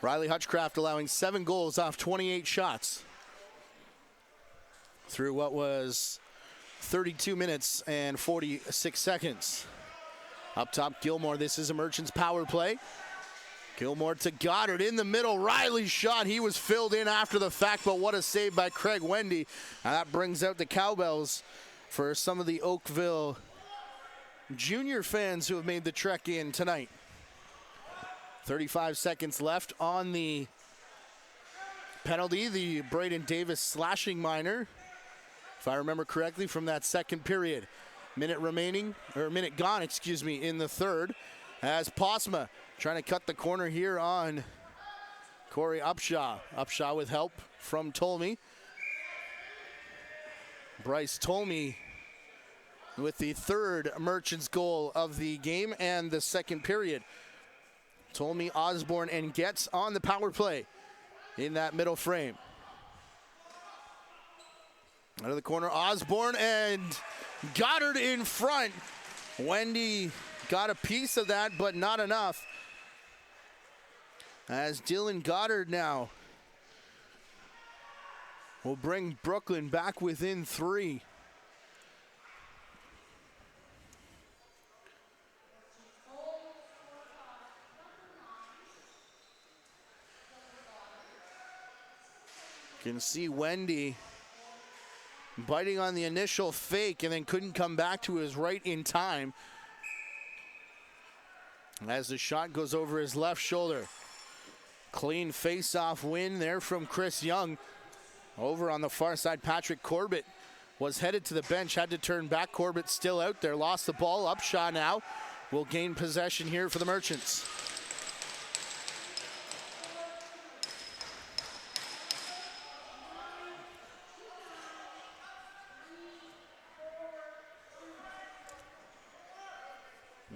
Riley Hutchcraft allowing 7 goals off 28 shots through what was 32 minutes and 46 seconds. Up top, Gilmore. This is a Merchants power play. Gilmore to Goddard in the middle. Riley's shot. He was filled in after the fact, but what a save by Craig Wendy. And that brings out the cowbells for some of the Oakville junior fans who have made the trek in tonight. 35 seconds left on the penalty, the Braden Davis slashing minor, if I remember correctly, from that second period. Minute gone, in the third, as Posma trying to cut the corner here on Corey Upshaw. Upshaw with help from Tolmie. Bryce Tolmie with the third Merchants goal of the game and the second period. Tolmie, Osborne, and Getz on the power play in that middle frame. Out of the corner, Osborne and Goddard in front. Wendy got a piece of that, but not enough. As Dylan Goddard now will bring Brooklyn back within 3. You can see Wendy biting on the initial fake and then couldn't come back to his right in time as the shot goes over his left shoulder. Clean face-off win there from Chris Young. Over on the far side, Patrick Corbett was headed to the bench, had to turn back. Corbett still out there, lost the ball. Upshaw now will gain possession here for the Merchants.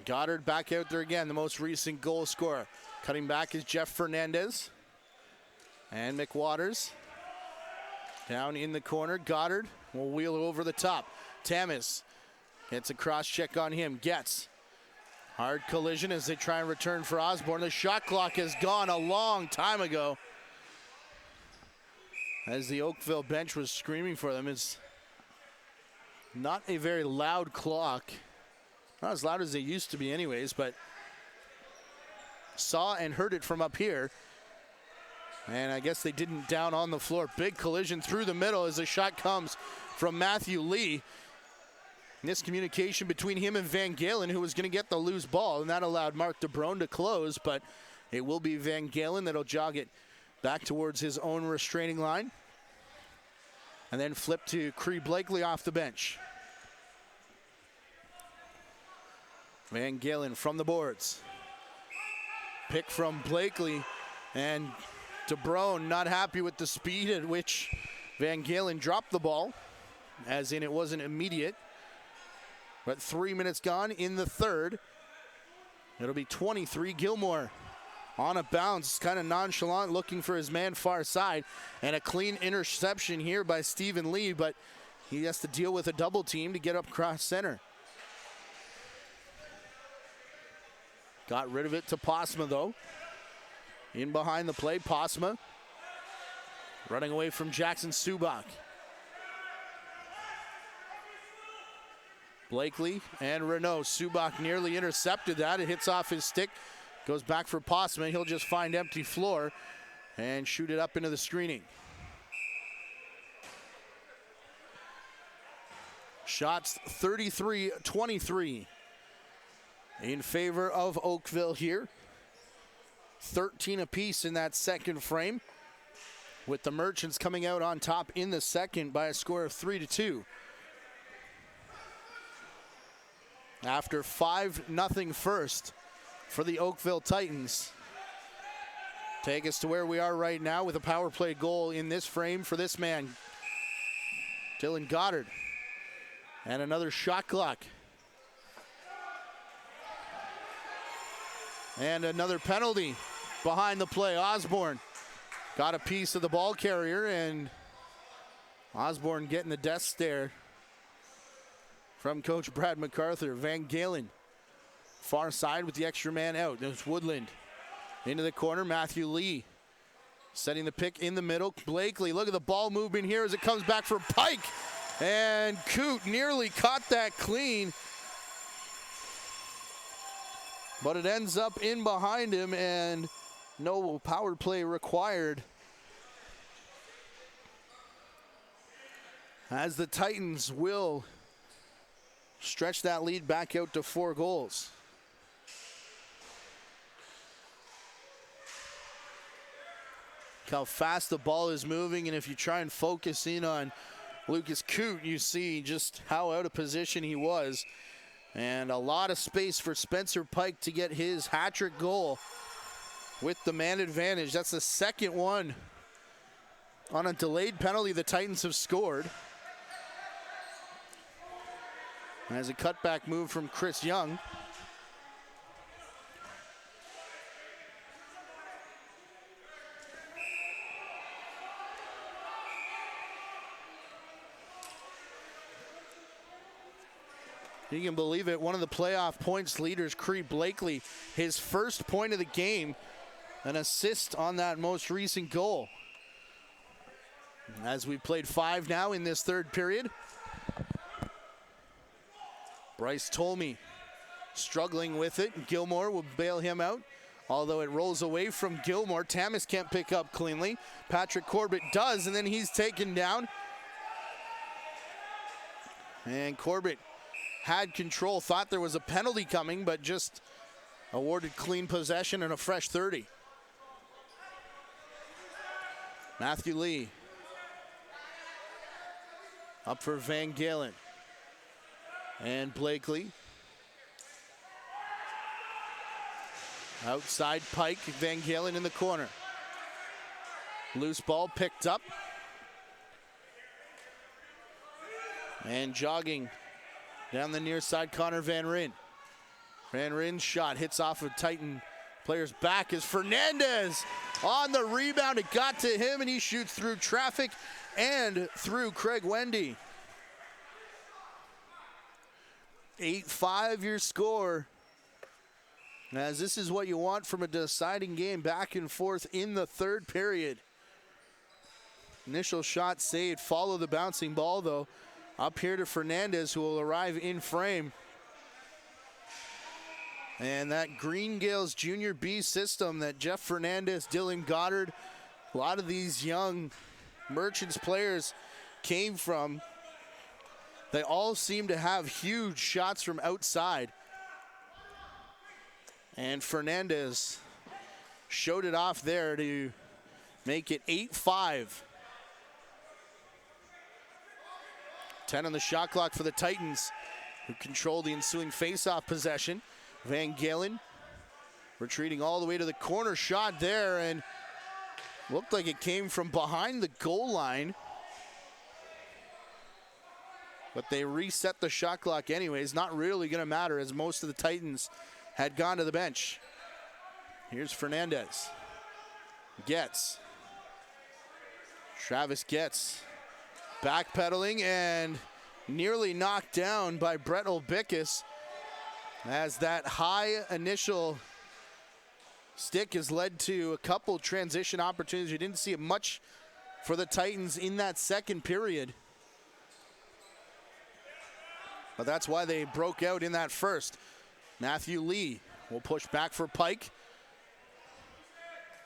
Goddard back out there again, the most recent goal scorer. Cutting back is Jeff Fernandez. And McWaters down in the corner. Goddard will wheel it over the top. Tamas gets a cross check on him. Gets hard collision as they try and return for Osborne. The shot clock has gone a long time ago. As the Oakville bench was screaming for them. It's not a very loud clock. Not as loud as they used to be anyways, but saw and heard it from up here. And I guess they didn't down on the floor. Big collision through the middle as the shot comes from Matthew Lee. Miscommunication between him and Van Galen, who was going to get the loose ball, and that allowed Mark DeBrone to close, but it will be Van Galen that'll jog it back towards his own restraining line. And then flip to Cree Blakely off the bench. Van Galen from the boards. Pick from Blakely, and DeBrone not happy with the speed at which Van Galen dropped the ball, as in it wasn't immediate. But 3 minutes gone in the third. It'll be 23. Gilmore on a bounce, kind of nonchalant, looking for his man far side, and a clean interception here by Stephen Lee, but he has to deal with a double team to get up across center. Got rid of it to Posma, though. In behind the play, Posma running away from Jackson Subak. Blakely and Renault. Subak nearly intercepted that. It hits off his stick. Goes back for Posma. He'll just find empty floor and shoot it up into the screening. Shots 33-23. In favor of Oakville here. 13 apiece in that second frame, with the Merchants coming out on top in the second by a score of 3-2. After 5-0 first for the Oakville Titans. take us to where we are right now with a power play goal in this frame for this man, Dylan Goddard. And another shot clock. And another penalty behind the play. Osborne got a piece of the ball carrier, and Osborne getting the death stare from Coach Brad MacArthur. Van Galen far side with the extra man out. There's Woodland into the corner. Matthew Lee setting the pick in the middle. Blakely, look at the ball movement here as it comes back for Pike. And Coote nearly caught that clean, but it ends up in behind him, and no power play required, as the Titans will stretch that lead back out to 4 goals. Look how fast the ball is moving, and if you try and focus in on Lucas Coote, you see just how out of position he was. And a lot of space for Spencer Pike to get his hat-trick goal with the man advantage. That's the second one on a delayed penalty the Titans have scored. As a cutback move from Chris Young. You can believe it, one of the playoff points leaders, Cree Blakely, his first point of the game, an assist on that most recent goal. As we played 5 now in this third period. Bryce Tolmie struggling with it. Gilmore will bail him out, although it rolls away from Gilmore. Tamas can't pick up cleanly. Patrick Corbett does, and then he's taken down. And Corbett had control, thought there was a penalty coming, but just awarded clean possession and a fresh 30. Matthew Lee up for Van Galen. And Blakely. Outside Pike, Van Galen in the corner. Loose ball picked up. And jogging down the near side, Connor Van Ryn. Van Ryn's shot hits off of Titan player's back as Fernandez on the rebound. It got to him, and he shoots through traffic and through Craig Wendy. 8-5 your score. As this is what you want from a deciding game, back and forth in the third period. Initial shot saved, follow the bouncing ball though. Up here to Fernandez, who will arrive in frame. And that Green Gales Junior B system that Jeff Fernandez, Dylan Goddard, a lot of these young Merchants players came from, they all seem to have huge shots from outside. And Fernandez showed it off there to make it 8-5. 10 on the shot clock for the Titans, who control the ensuing face-off possession. Van Galen retreating all the way to the corner, shot there, and looked like it came from behind the goal line. But they reset the shot clock anyways. Not really going to matter, as most of the Titans had gone to the bench. Here's Fernandez. Getz. Travis Getz. Backpedaling and nearly knocked down by Brett Olbickus, as that high initial stick has led to a couple transition opportunities. You didn't see it much for the Titans in that second period, but that's why they broke out in that first. Matthew Lee will push back for Pike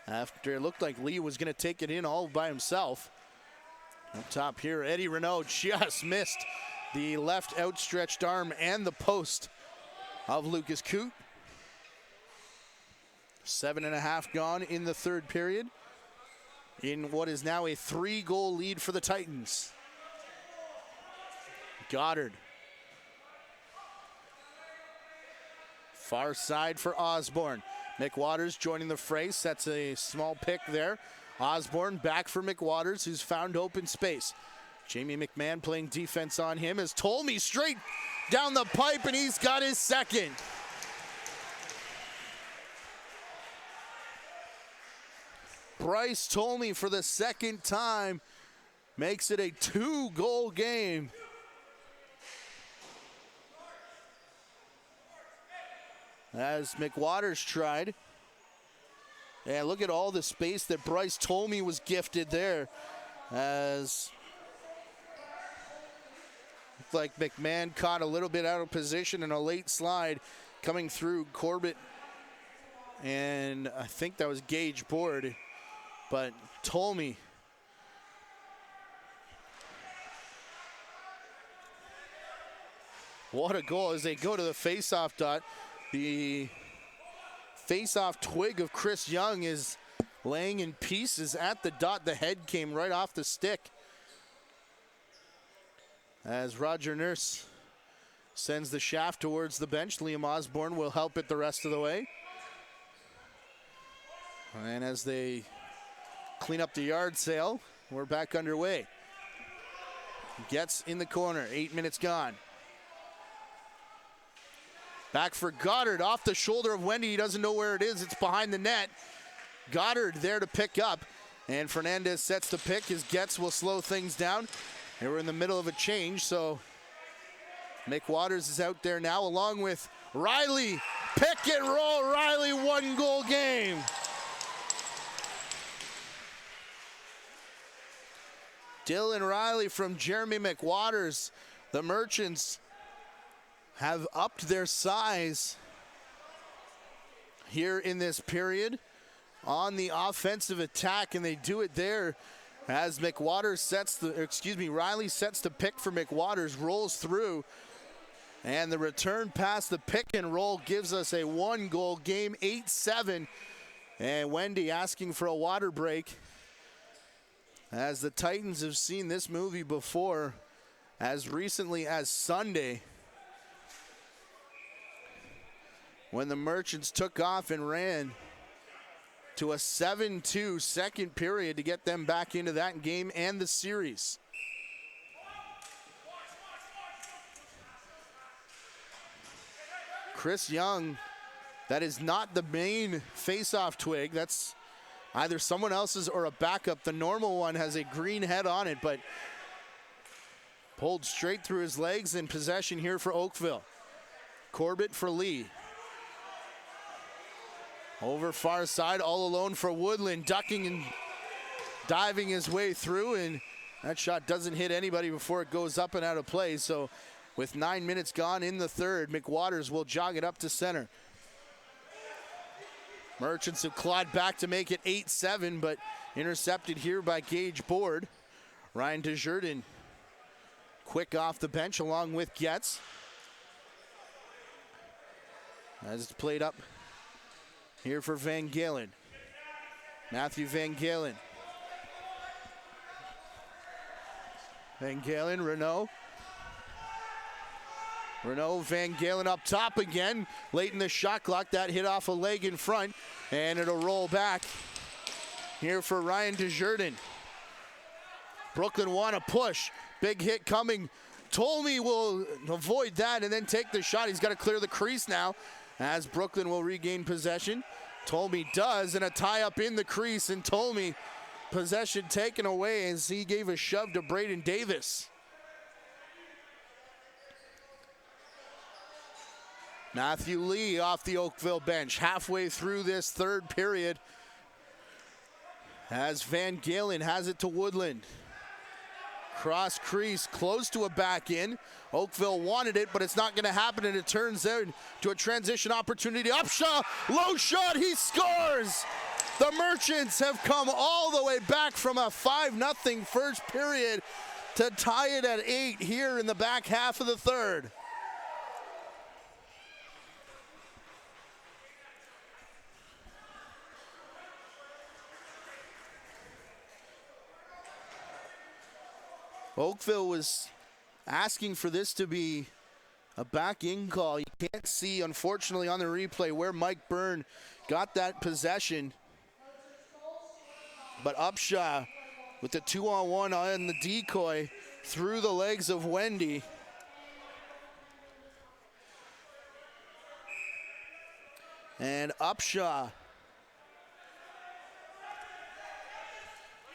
after it looked like Lee was going to take it in all by himself. Up top here, Eddie Renaud just missed the left outstretched arm and the post of Lucas Coote. 7.5 gone in the third period, in what is now a 3-goal lead for the Titans. Goddard. Far side for Osborne. McWaters joining the fray, sets a small pick there. Osborne back for McWaters, who's found open space. Jamie McMahon playing defense on him as Tolmie straight down the pipe, and he's got his second. Bryce Tolmie for the second time makes it a 2-goal game. As McWaters tried. And look at all the space that Bryce Tolmie was gifted there. As looked like McMahon caught a little bit out of position in a late slide coming through Corbett. And I think that was Gage Board. But Tolmie, what a goal as they go to the face-off dot. The face-off twig of Chris Young is laying in pieces at the dot. The head came right off the stick. As Roger Nurse sends the shaft towards the bench, Liam Osborne will help it the rest of the way. And as they clean up the yard sale, we're back underway. Gets in the corner, 8 minutes gone. Back for Goddard, off the shoulder of Wendy. He doesn't know where it is. It's behind the net. Goddard there to pick up. And Fernandez sets the pick. His Getz will slow things down. And we're in the middle of a change, so McWaters is out there now along with Riley. Pick and roll, Riley, 1-goal game. Dylan Riley from Jeremy McWaters. The Merchants have upped their size here in this period on the offensive attack, and they do it there as Riley sets the pick for McWaters, rolls through, and the return pass, the pick and roll, gives us a 1-goal game, 8-7, and Wendy asking for a water break as the Titans have seen this movie before as recently as Sunday, when the Merchants took off and ran to a 7-2 second period to get them back into that game and the series. Chris Young, that is not the main face-off twig. That's either someone else's or a backup. The normal one has a green head on it, but pulled straight through his legs in possession here for Oakville. Corbett for Lee. Over far side, all alone for Woodland, ducking and diving his way through, and that shot doesn't hit anybody before it goes up and out of play. So with 9 minutes gone in the third, McWaters will jog it up to center. Merchants have clawed back to make it 8-7, but intercepted here by Gage Board. Ryan Desjardins quick off the bench along with Getz. As it's played up here for Van Galen. Matthew Van Galen. Van Galen, Renault, Van Galen up top again. Late in the shot clock, that hit off a leg in front, and it'll roll back here for Ryan Desjardins. Brooklyn want to push. Big hit coming. Tolmie will avoid that and then take the shot. He's got to clear the crease now as Brooklyn will regain possession. Tolmie does, and a tie-up in the crease, and Tolmie, possession taken away as he gave a shove to Braden Davis. Matthew Lee off the Oakville bench halfway through this third period as Van Galen has it to Woodland. Cross crease, close to a back in. Oakville wanted it, but it's not going to happen, and it turns out to a transition opportunity. Upshaw, low shot, he scores! The Merchants have come all the way back from a 5-0 first period to tie it at 8 here in the back half of the third. Oakville was asking for this to be A back-in call. You can't see, unfortunately, on the replay where Mike Byrne got that possession. But Upshaw with the 2-on-1 on the decoy through the legs of Wendy. And Upshaw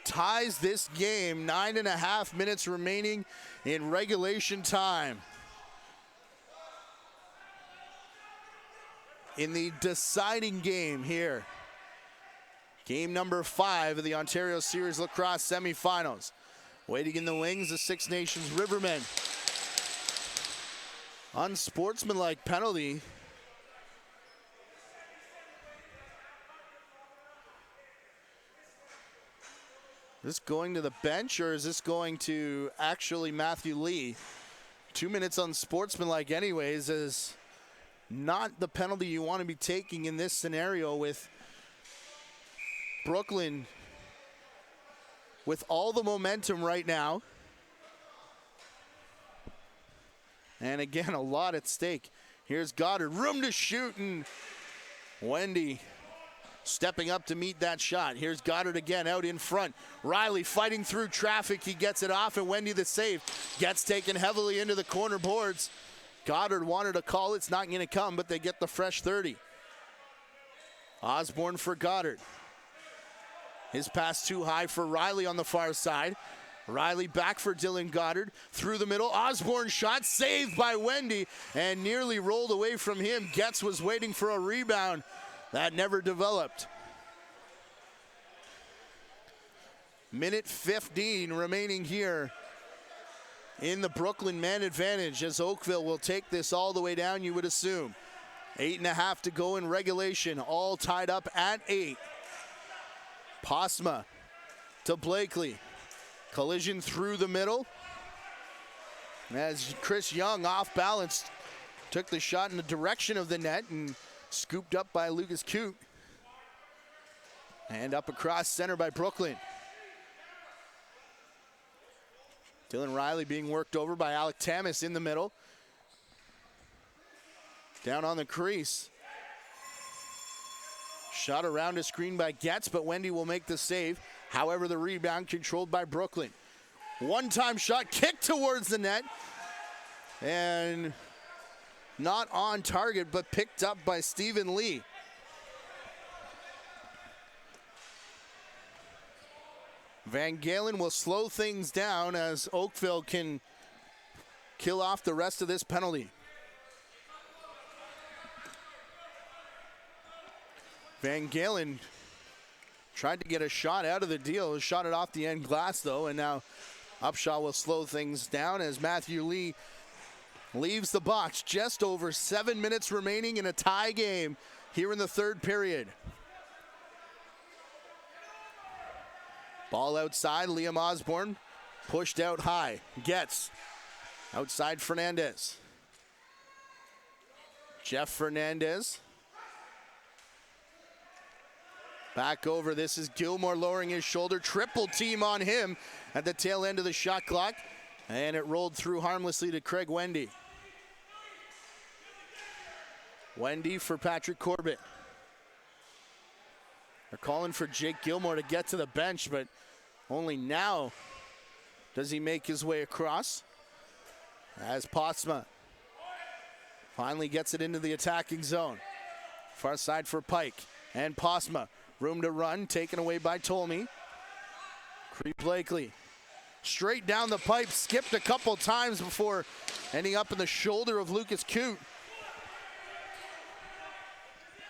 ties this game. 9.5 minutes remaining in regulation time. In the deciding game here. Game number 5 of the Ontario Series Lacrosse semifinals. Waiting in the wings, the Six Nations Rivermen. Unsportsmanlike penalty. Is this going to the bench, or is this going to actually Matthew Lee? 2 minutes unsportsmanlike anyways is not the penalty you want to be taking in this scenario, with Brooklyn with all the momentum right now. And again, a lot at stake. Here's Goddard, room to shoot, and Wendy stepping up to meet that shot. Here's Goddard again out in front. Riley fighting through traffic. He gets it off, and Wendy the save. Gets taken heavily into the corner boards. Goddard wanted a call. It's not going to come, but they get the fresh 30. Osborne for Goddard. His pass too high for Riley on the far side. Riley back for Dylan Goddard. Through the middle. Osborne shot saved by Wendy and nearly rolled away from him. Getz was waiting for a rebound. That never developed. Minute 15 remaining here in the Brooklyn man advantage, as Oakville will take this all the way down, you would assume. 8.5 to go in regulation, all tied up at 8. Posma to Blakely. Collision through the middle. As Chris Young, off balance, took the shot in the direction of the net and scooped up by Lucas Coote. And up across center by Brooklyn. Dylan Riley being worked over by Alec Tamas in the middle. Down on the crease. Shot around a screen by Getz, but Wendy will make the save. However, the rebound controlled by Brooklyn. One-time shot kicked towards the net. And not on target, but picked up by Stephen Lee. Van Galen will slow things down as Oakville can kill off the rest of this penalty. Van Galen tried to get a shot out of the deal, shot it off the end glass though, and now Upshaw will slow things down as Matthew Lee leaves the box. Just over 7 minutes remaining in a tie game here in the third period. Ball outside, Liam Osborne pushed out high. Gets outside Fernandez. Jeff Fernandez. Back over, this is Gilmore lowering his shoulder. Triple team on him at the tail end of the shot clock. And it rolled through harmlessly to Craig Wendy. Wendy for Patrick Corbett. They're calling for Jake Gilmore to get to the bench, but only now does he make his way across. As Posma finally gets it into the attacking zone. Far side for Pike and Posma. Room to run, taken away by Tolmie. Cree Blakely. Straight down the pipe, skipped a couple times before ending up in the shoulder of Lucas Coote.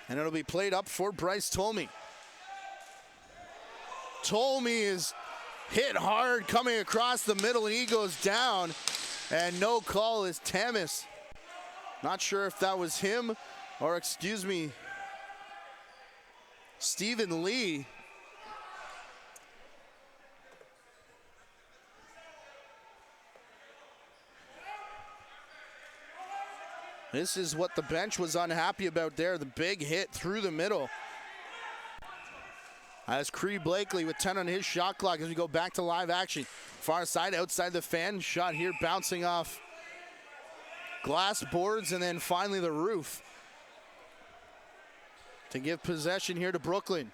And it'll be played up for Bryce Tolmie. Tolmie is hit hard coming across the middle, and he goes down. And no call is Tamas. Not sure if that was him or, Stephen Lee. This is what the bench was unhappy about there. The big hit through the middle. As Cree Blakely with 10 on his shot clock as we go back to live action. Far side, outside the fan. Shot here bouncing off glass boards, and then finally the roof to give possession here to Brooklyn.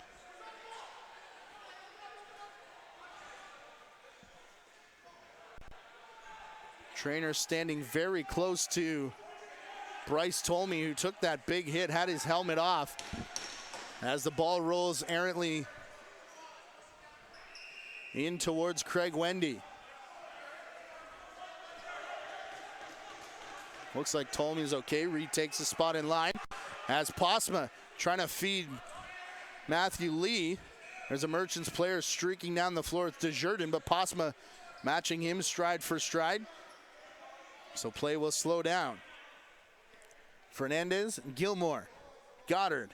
Trainer standing very close to Bryce Tolmie, who took that big hit, had his helmet off as the ball rolls errantly in towards Craig Wendy. Looks like Tolmie's okay. Retakes the spot in line as Posma trying to feed Matthew Lee. There's a Merchants player streaking down the floor. It's Desjardins, but Posma matching him stride for stride. So play will slow down. Fernandez, Gilmore, Goddard.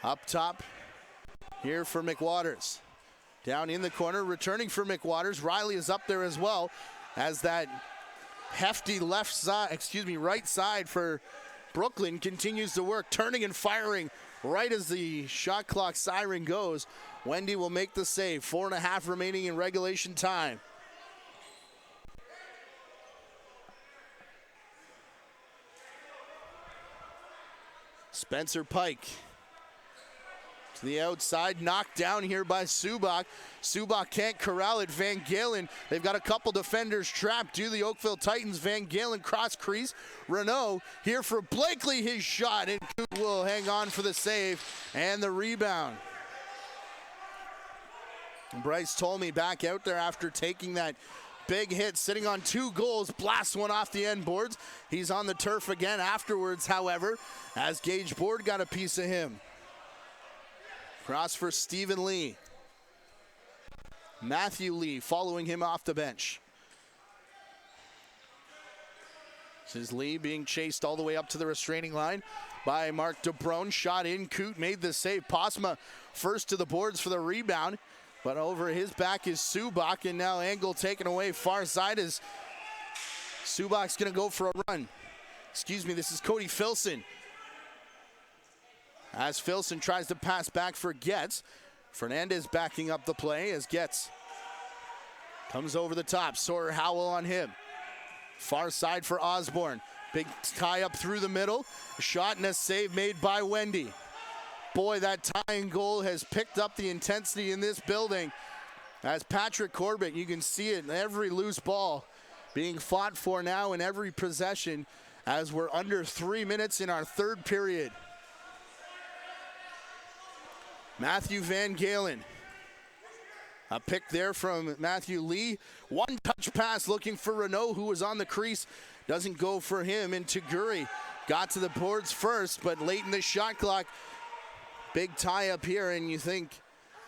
Up top here for McWaters. Down in the corner, returning for McWaters. Riley is up there as well as that hefty right side for Brooklyn continues to work, turning and firing right as the shot clock siren goes. Wendy will make the save. 4.5 remaining in regulation time. Spencer Pike to the outside, knocked down here by Subak. Subak can't corral it. Van Galen, they've got a couple defenders trapped. Do the Oakville Titans. Van Galen cross crease. Renault here for Blakely, his shot, and Coot will hang on for the save and the rebound. Bryce Tolmie back out there after taking that big hit, sitting on 2 goals, blasts one off the end boards. He's on the turf again afterwards, however, as Gage Board got a piece of him. Cross for Stephen Lee. Matthew Lee following him off the bench. This is Lee being chased all the way up to the restraining line by Mark DeBrone. Shot in, Coot made the save. Posma first to the boards for the rebound. But over his back is Subak, and now angle taken away far side as Subak's gonna go for a run. Excuse me, this is Cody Filson. As Filson tries to pass back for Getz. Fernandez backing up the play as Getz comes over the top. Sawyer Howell on him. Far side for Osborne. Big tie up through the middle. A shot and a save made by Wendy. Boy, that tying goal has picked up the intensity in this building. As Patrick Corbett, you can see it in every loose ball being fought for now in every possession as we're under 3 minutes in our third period. Matthew Van Galen. A pick there from Matthew Lee. One touch pass looking for Renault, who was on the crease. Doesn't go for him, and Taguri got to the boards first, but late in the shot clock, big tie up here, and you think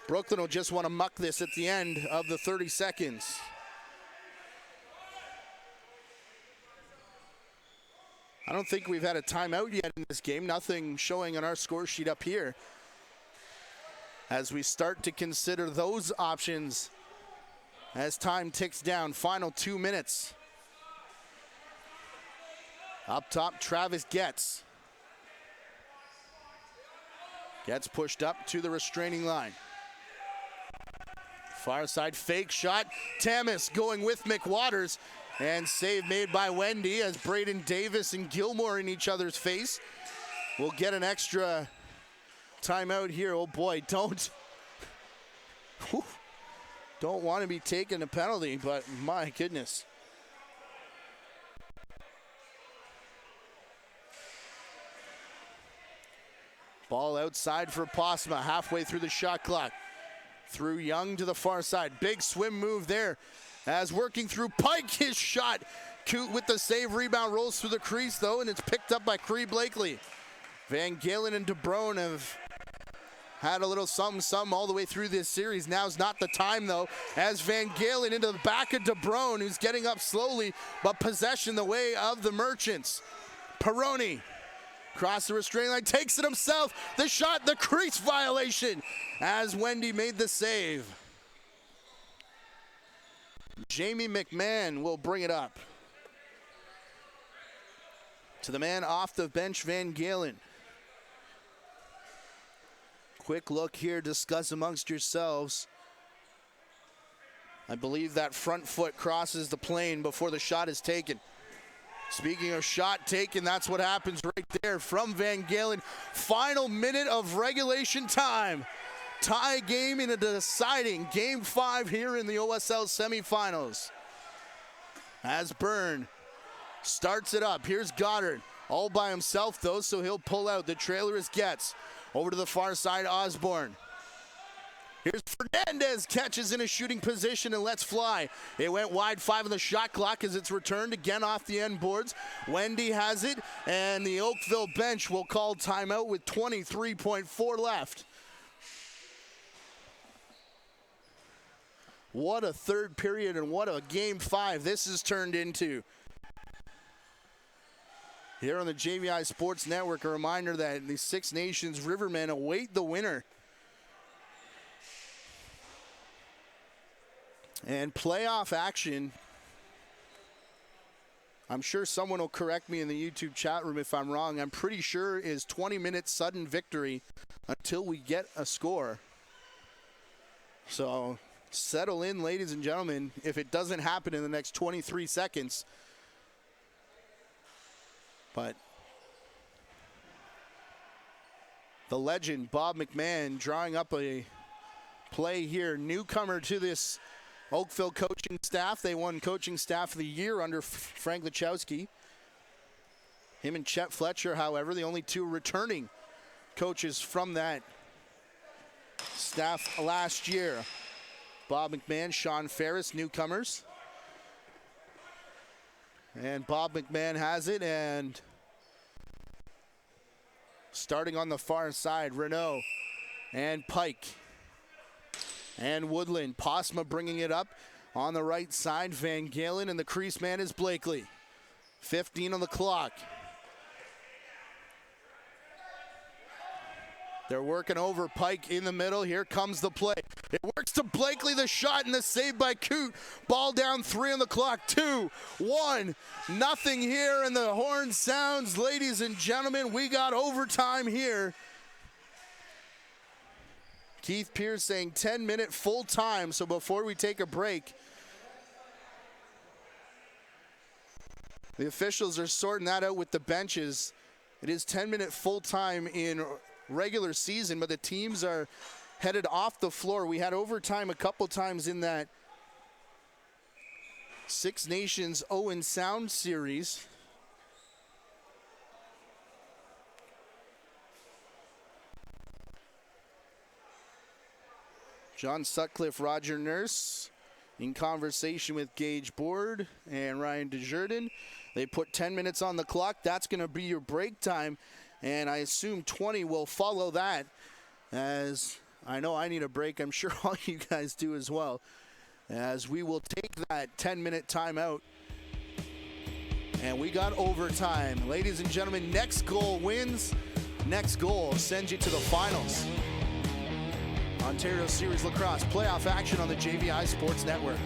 Brooklyn will just want to muck this at the end of the 30 seconds. I don't think we've had a timeout yet in this game. Nothing showing on our score sheet up here. As we start to consider those options as time ticks down. Final 2 minutes. Up top, Travis Getz. Gets pushed up to the restraining line. Far side fake shot. Tamas going with McWaters. And save made by Wendy as Braden Davis and Gilmore in each other's face. We'll get an extra timeout here. Oh boy, don't want to be taking a penalty, but my goodness. Ball outside for Posma, halfway through the shot clock. Through Young to the far side. Big swim move there. As working through Pike, his shot. Coot with the save, rebound rolls through the crease though, and it's picked up by Cree Blakely. Van Galen and DeBrone have had a little something all the way through this series. Now's not the time though, as Van Galen into the back of DeBrone, who's getting up slowly, but possession the way of the Merchants. Peroni. Cross the restraining line, takes it himself. The shot, the crease violation as Wendy made the save. Jamie McMahon will bring it up. To the man off the bench, Van Galen. Quick look here, discuss amongst yourselves. I believe that front foot crosses the plane before the shot is taken. Speaking of shot taken, that's what happens right there from Van Galen. Final minute of regulation time. Tie game in a deciding Game 5 here in the OSL semifinals. As Byrne starts it up. Here's Goddard. All by himself, though, so he'll pull out. The trailer is Getz. Over to the far side, Osborne. Here's Fernandez, catches in a shooting position and lets fly. It went wide, 5 on the shot clock as it's returned again off the end boards. Wendy has it, and the Oakville bench will call timeout with 23.4 left. What a third period and what a Game 5 this has turned into. Here on the JVI Sports Network, a reminder that the Six Nations Rivermen await the winner. And playoff action, I'm sure someone will correct me in the YouTube chat room if I'm wrong, I'm pretty sure is 20-minute sudden victory until we get a score. So settle in, ladies and gentlemen, if it doesn't happen in the next 23 seconds. But the legend, Bob McMahon, drawing up a play here. Newcomer to this Oakville coaching staff. They won coaching staff of the year under Frank Lachowski. Him and Chet Fletcher, however, the only two returning coaches from that staff last year. Bob McMahon, Sean Ferris, newcomers. And Bob McMahon has it, and starting on the far side, Renault and Pike and Woodland. Posma bringing it up on the right side. Van Galen, and the crease man is Blakely. 15 on the clock. They're working over Pike in the middle. Here comes the play. It works to Blakely, the shot, and the save by Coote. Ball down, 3 on the clock. 2, 1, nothing here, and the horn sounds. Ladies and gentlemen, we got overtime here. Keith Pierce saying 10-minute full time, so before we take a break, the officials are sorting that out with the benches. It is 10-minute full time in regular season, but the teams are headed off the floor. We had overtime a couple times in that Six Nations Owen Sound series. John Sutcliffe, Roger Nurse in conversation with Gage Board and Ryan Desjardins. They put 10 minutes on the clock. That's going to be your break time, and I assume 20 will follow that, as I know I need a break. I'm sure all you guys do as well, as we will take that 10-minute timeout. And we got overtime. Ladies and gentlemen, next goal wins. Next goal sends you to the finals. Ontario Series Lacrosse playoff action on the JVI Sports Network.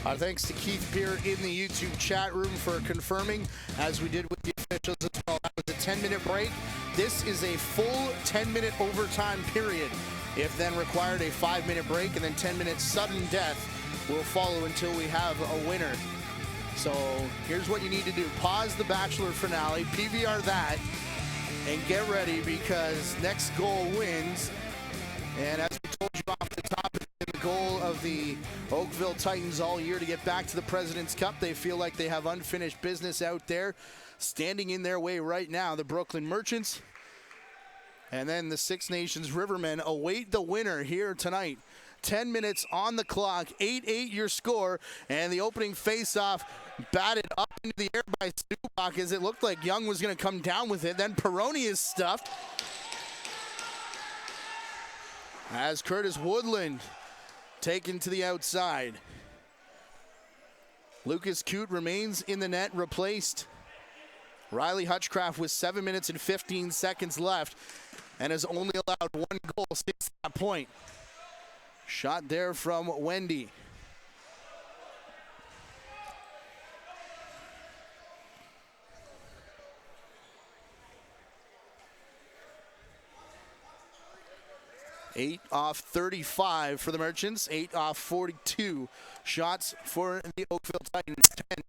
Our thanks to Keith Beer in the YouTube chat room for confirming, as we did with the officials as well. That was a 10-minute break. This is a full 10-minute overtime period. If then required, a 5-minute break, and then 10-minute sudden death will follow until we have a winner. So here's what you need to do. Pause the Bachelor finale, PVR that, and get ready, because next goal wins. And as we told you off the top, it's been the goal of the Oakville Titans all year to get back to the President's Cup. They feel like they have unfinished business out there. Standing in their way right now, the Brooklyn Merchants. And then the Six Nations Rivermen await the winner here tonight. 10 minutes on the clock, 8-8 your score, and the opening face-off batted up into the air by Subak as it looked like Young was going to come down with it. Then Peroni is stuffed as Curtis Woodland taken to the outside. Lucas Coote remains in the net, replaced Riley Hutchcraft with 7 minutes and 15 seconds left, and has only allowed one goal since that point. Shot there from Wendy. Eight off 35 for the Merchants, 8 off 42 shots for the Oakville Titans. 10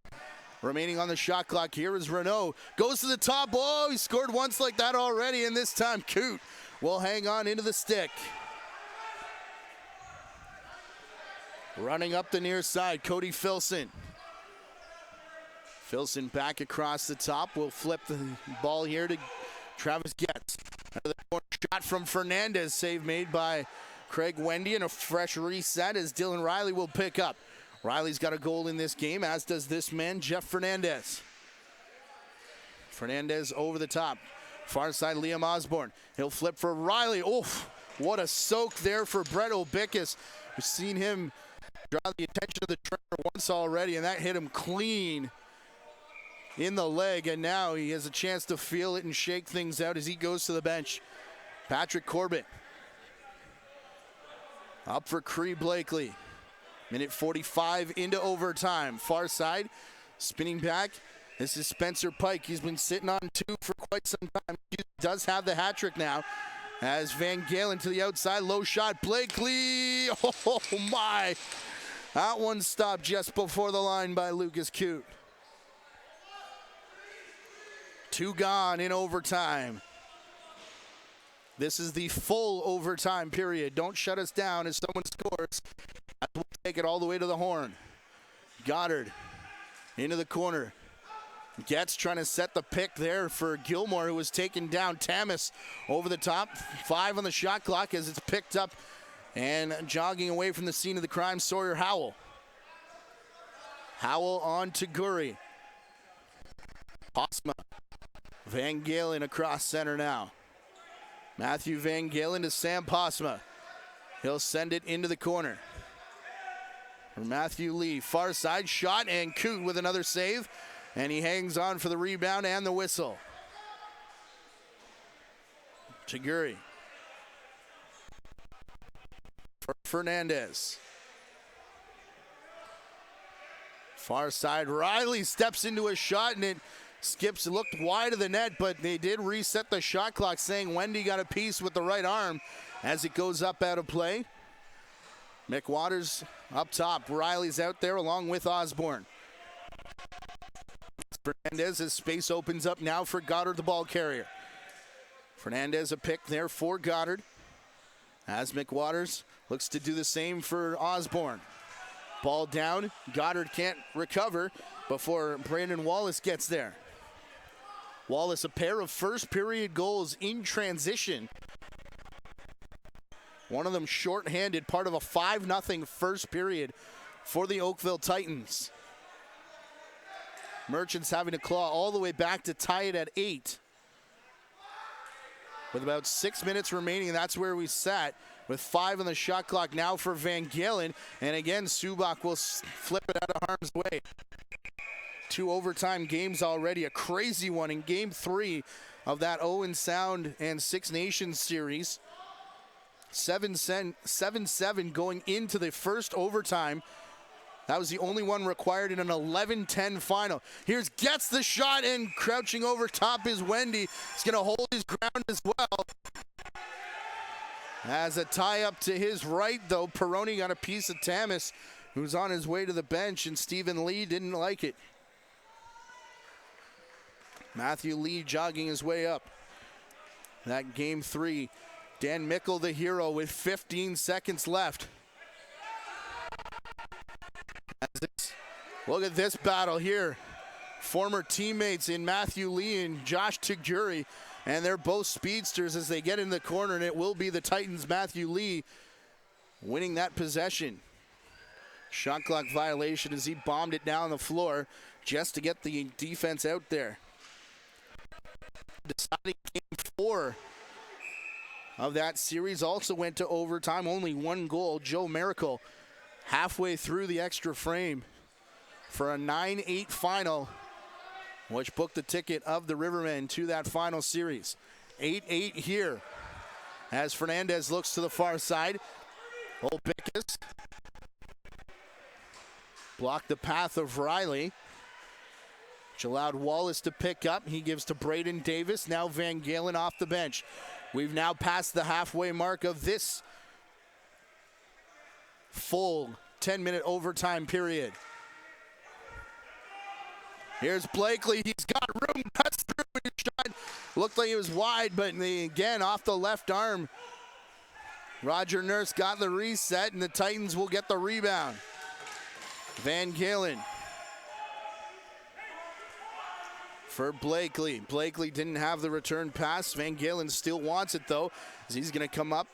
remaining on the shot clock. Here is Renault. Goes to the top. Oh, he scored once like that already, and this time Coote will hang on into the stick. Running up the near side, Cody Filson. Filson back across the top. Will flip the ball here to Travis Getz. Another corner shot from Fernandez. Save made by Craig Wendy, and a fresh reset as Dylan Riley will pick up. Riley's got a goal in this game, as does this man, Jeff Fernandez. Fernandez over the top. Far side, Liam Osborne. He'll flip for Riley. Oof, what a soak there for Brett Obickus. We've seen him draw the attention of the trainer once already, and that hit him clean in the leg, and now he has a chance to feel it and shake things out as he goes to the bench. Patrick Corbett up for Cree Blakely. Minute 45 into overtime. Far side, spinning back. This is Spencer Pike. He's been sitting on two for quite some time. He does have the hat trick now. As Van Galen to the outside, low shot, Blakely. Oh my. That one stopped just before the line by Lucas Coote. 2 gone in overtime. This is the full overtime period. Don't shut us down as someone scores. We'll take it all the way to the horn. Goddard into the corner. Getz trying to set the pick there for Gilmore, who was taken down. Tamas over the top. 5 on the shot clock as it's picked up and jogging away from the scene of the crime, Sawyer Howell. Howell on to Gurry. Posma. Van Galen across center now. Matthew Van Galen to Sam Posma. He'll send it into the corner. For Matthew Lee, far side shot, and Coote with another save, and he hangs on for the rebound and the whistle. Chiguri. For Fernandez. Far side, Riley steps into a shot, and it skips. It looked wide of the net, but they did reset the shot clock, saying Wendy got a piece with the right arm as it goes up out of play. McWaters up top. Riley's out there along with Osborne. Fernandez, as space opens up now for Goddard, the ball carrier. Fernandez a pick there for Goddard. As McWaters looks to do the same for Osborne. Ball down. Goddard can't recover before Brandon Wallace gets there. Wallace, a pair of first period goals in transition. One of them shorthanded, part of a 5-0 first period for the Oakville Titans. Merchants having to claw all the way back to tie it at 8. With about 6 minutes remaining, and that's where we sat, with 5 on the shot clock now for Van Galen. And again, Subak will flip it out of harm's way. 2 overtime games already, a crazy one in Game 3 of that Owen Sound and Six Nations series. 7-7 going into the first overtime. That was the only one required in an 11-10 final. Here's gets the shot, and crouching over top is Wendy. He's going to hold his ground as well. As a tie-up to his right, though, Peroni got a piece of Tamas, who's on his way to the bench, and Stephen Lee didn't like it. Matthew Lee jogging his way up. That game 3. Dan Mickle, the hero, with 15 seconds left. Look at this battle here. Former teammates in Matthew Lee and Josh Tiguri, and they're both speedsters as they get in the corner, and it will be the Titans' Matthew Lee winning that possession. Shot clock violation as he bombed it down the floor just to get the defense out there. Deciding game 4 of that series also went to overtime. Only one goal. Joe Miracle halfway through the extra frame for a 9-8 final, which booked the ticket of the Rivermen to that final series. 8-8 here as Fernandez looks to the far side. Old Bickus blocked the path of Riley, which allowed Wallace to pick up. He gives to Braden Davis. Now Van Galen off the bench. We've now passed the halfway mark of this full 10-minute overtime period. Here's Blakely. He's got room. Cuts through. His shot looked like it was wide, but again, off the left arm. Roger Nurse got the reset, and the Titans will get the rebound. Van Galen for Blakely. Blakely didn't have the return pass. Van Galen still wants it, though, as he's going to come up.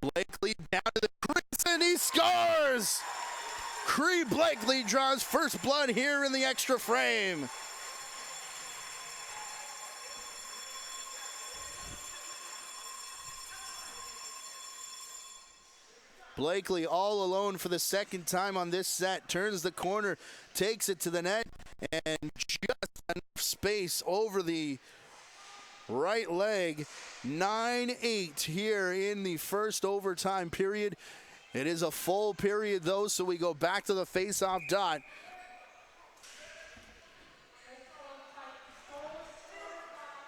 Blakely down to the crease, and he scores! Cree Blakely draws first blood here in the extra frame. Blakely all alone for the second time on this set. Turns the corner, takes it to the net, and just enough space over the right leg. 9-8 here in the first overtime period. It is a full period, though, so we go back to the face-off dot.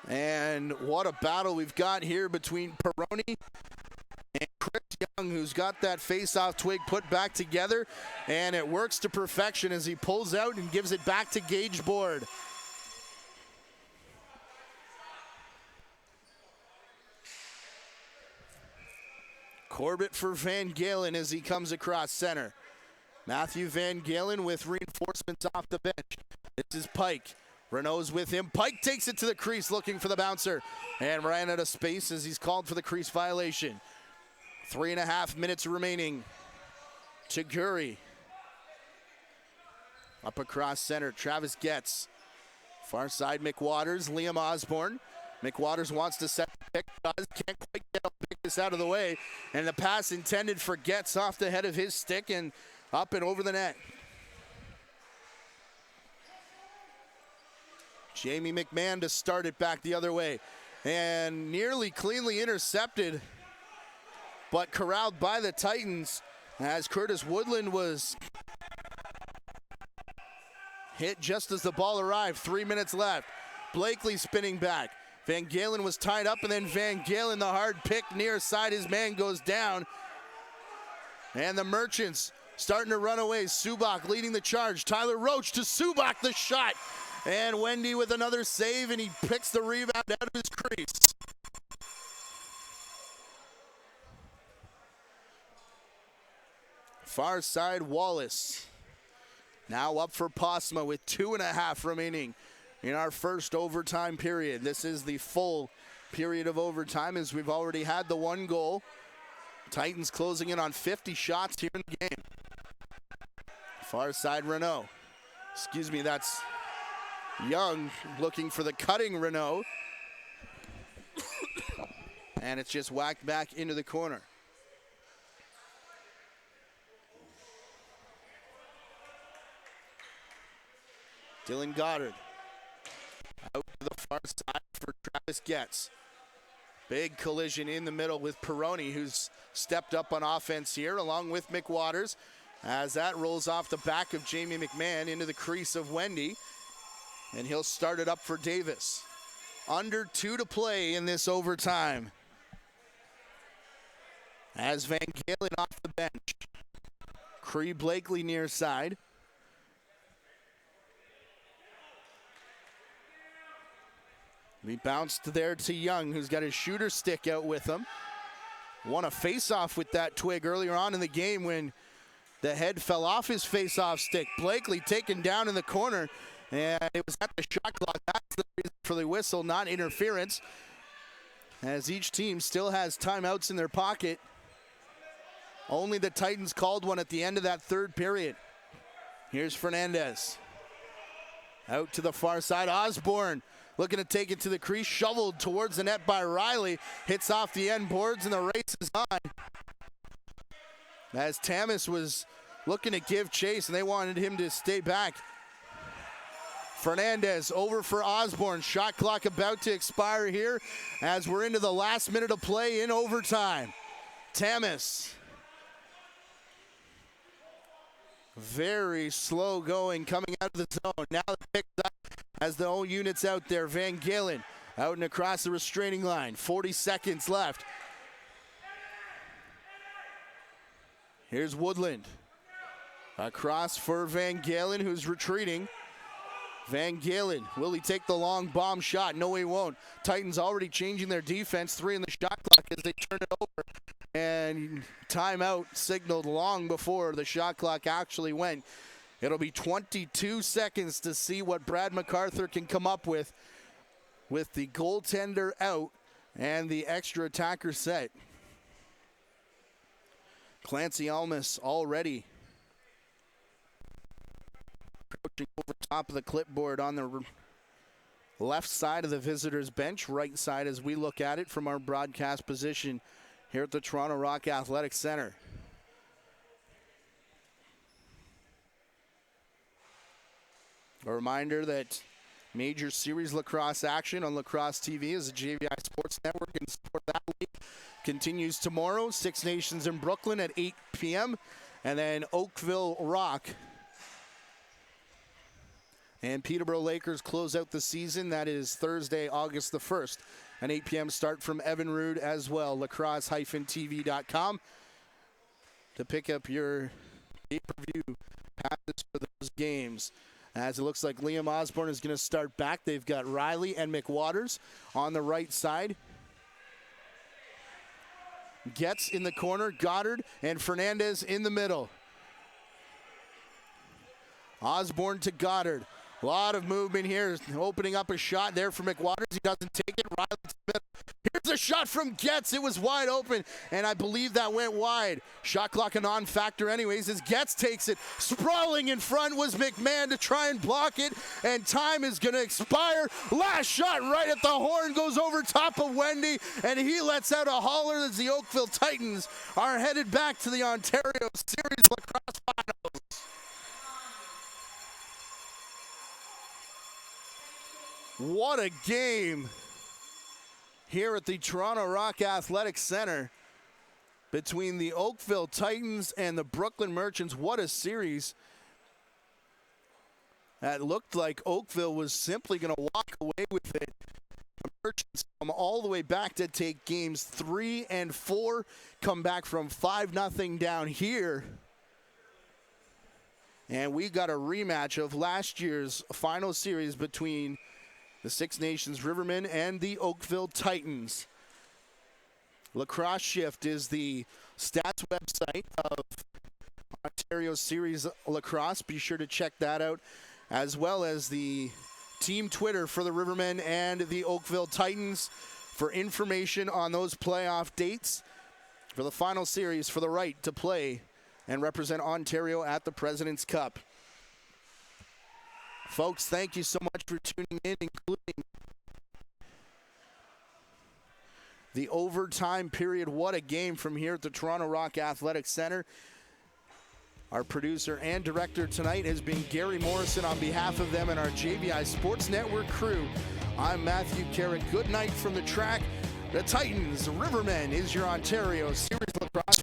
And what a battle we've got here between Peroni and Chris Young, who's got that face-off twig put back together, and it works to perfection as he pulls out and gives it back to Gage Board. Corbett for Van Galen as he comes across center. Matthew Van Galen with reinforcements off the bench. This is Pike. Renault's with him. Pike takes it to the crease looking for the bouncer and ran out of space as he's called for the crease violation. 3.5 minutes remaining. Tiguri up across center. Travis Getz. Far side McWaters. Liam Osborne. McWaters wants to set the pick. Can't quite pick this out of the way. And the pass intended for Getz off the head of his stick and up and over the net. Jamie McMahon to start it back the other way. And nearly cleanly intercepted, but corralled by the Titans as Curtis Woodland was hit just as the ball arrived. 3 minutes left. Blakely spinning back. Van Galen was tied up, and then Van Galen, the hard pick near side. His man goes down. And the Merchants starting to run away. Subak leading the charge. Tyler Roach to Subak, the shot. And Wendy with another save, and he picks the rebound out of his crease. Far side, Wallace. Now up for Posma with 2.5 remaining in our first overtime period. This is the full period of overtime as we've already had the 1 goal. Titans closing in on 50 shots here in the game. Far side, Renault. Excuse me, that's Young looking for the cutting Renault. And it's just whacked back into the corner. Dylan Goddard. Out to the far side for Travis Getz. Big collision in the middle with Peroni, who's stepped up on offense here, along with McWaters. as that rolls off the back of Jamie McMahon into the crease of Wendy. And he'll start it up for Davis. Under 2 to play in this overtime. As Van Galen off the bench. Cree Blakely near side. He bounced there to Young, who's got his shooter stick out with him. Won a face-off with that twig earlier on in the game when the head fell off his face-off stick. Blakely taken down in the corner, and it was at the shot clock. That's the reason for the whistle, not interference, as each team still has timeouts in their pocket. Only the Titans called one at the end of that third period. Here's Fernandez. Out to the far side, Osborne looking to take it to the crease, shoveled towards the net by Riley. Hits off the end boards and the race is on. As Tamas was looking to give chase and they wanted him to stay back. Fernandez over for Osborne. Shot clock about to expire here as we're into the last minute of play in overtime. Tamas. Very slow going coming out of the zone. Now it picks up as the whole unit's out there. Van Galen out and across the restraining line. 40 seconds left. Here's Woodland. Across for Van Galen, who's retreating. Van Galen, will he take the long bomb shot? No, he won't. Titans already changing their defense. 3 in the shot clock as they turn it over. And timeout signaled long before the shot clock actually went. It'll be 22 seconds to see what Brad MacArthur can come up with the goaltender out and the extra attacker set. Clancy Almas already approaching over top of the clipboard on the left side of the visitors' bench, right side as we look at it from our broadcast position here at the Toronto Rock Athletic Center. A reminder that major series lacrosse action on Lacrosse TV is the JVI Sports Network, and support that league continues tomorrow. Six Nations in Brooklyn at 8 p.m. and then Oakville Rock and Peterborough Lakers close out the season. That is Thursday, August the 1st. An 8 p.m. start from Evinrude as well. lacrosse-tv.com to pick up your pay-per-view passes for those games. As it looks like Liam Osborne is going to start back. They've got Riley and McWaters on the right side. Getz in the corner, Goddard and Fernandez in the middle. Osborne to Goddard. A lot of movement here, opening up a shot there for McWaters. He doesn't take it. Riley to the middle. Here's a shot from Getz. It was wide open, and I believe that went wide. Shot clock a non-factor anyways as Getz takes it. Sprawling in front was McMahon to try and block it, and time is going to expire. Last shot right at the horn goes over top of Wendy, and he lets out a holler as the Oakville Titans are headed back to the Ontario Series Lacrosse Finals. What a game here at the Toronto Rock Athletic Center between the Oakville Titans and the Brooklyn Merchants. What a series. That looked like Oakville was simply going to walk away with it. The Merchants come all the way back to take games 3 and 4, come back from 5-0 down here. And we got a rematch of last year's final series between the Six Nations Rivermen and the Oakville Titans. Lacrosse Shift is the stats website of Ontario Series Lacrosse. Be sure to check that out, as well as the team Twitter for the Rivermen and the Oakville Titans for information on those playoff dates for the final series for the right to play and represent Ontario at the President's Cup. Folks, thank you so much for tuning in, including the overtime period. What a game from here at the Toronto Rock Athletic Center. Our producer and director tonight has been Gary Morrison. On behalf of them and our JVI Sports Network crew, I'm Matthew Carrick. Good night from the track. The Titans Rivermen is your Ontario Series Lacrosse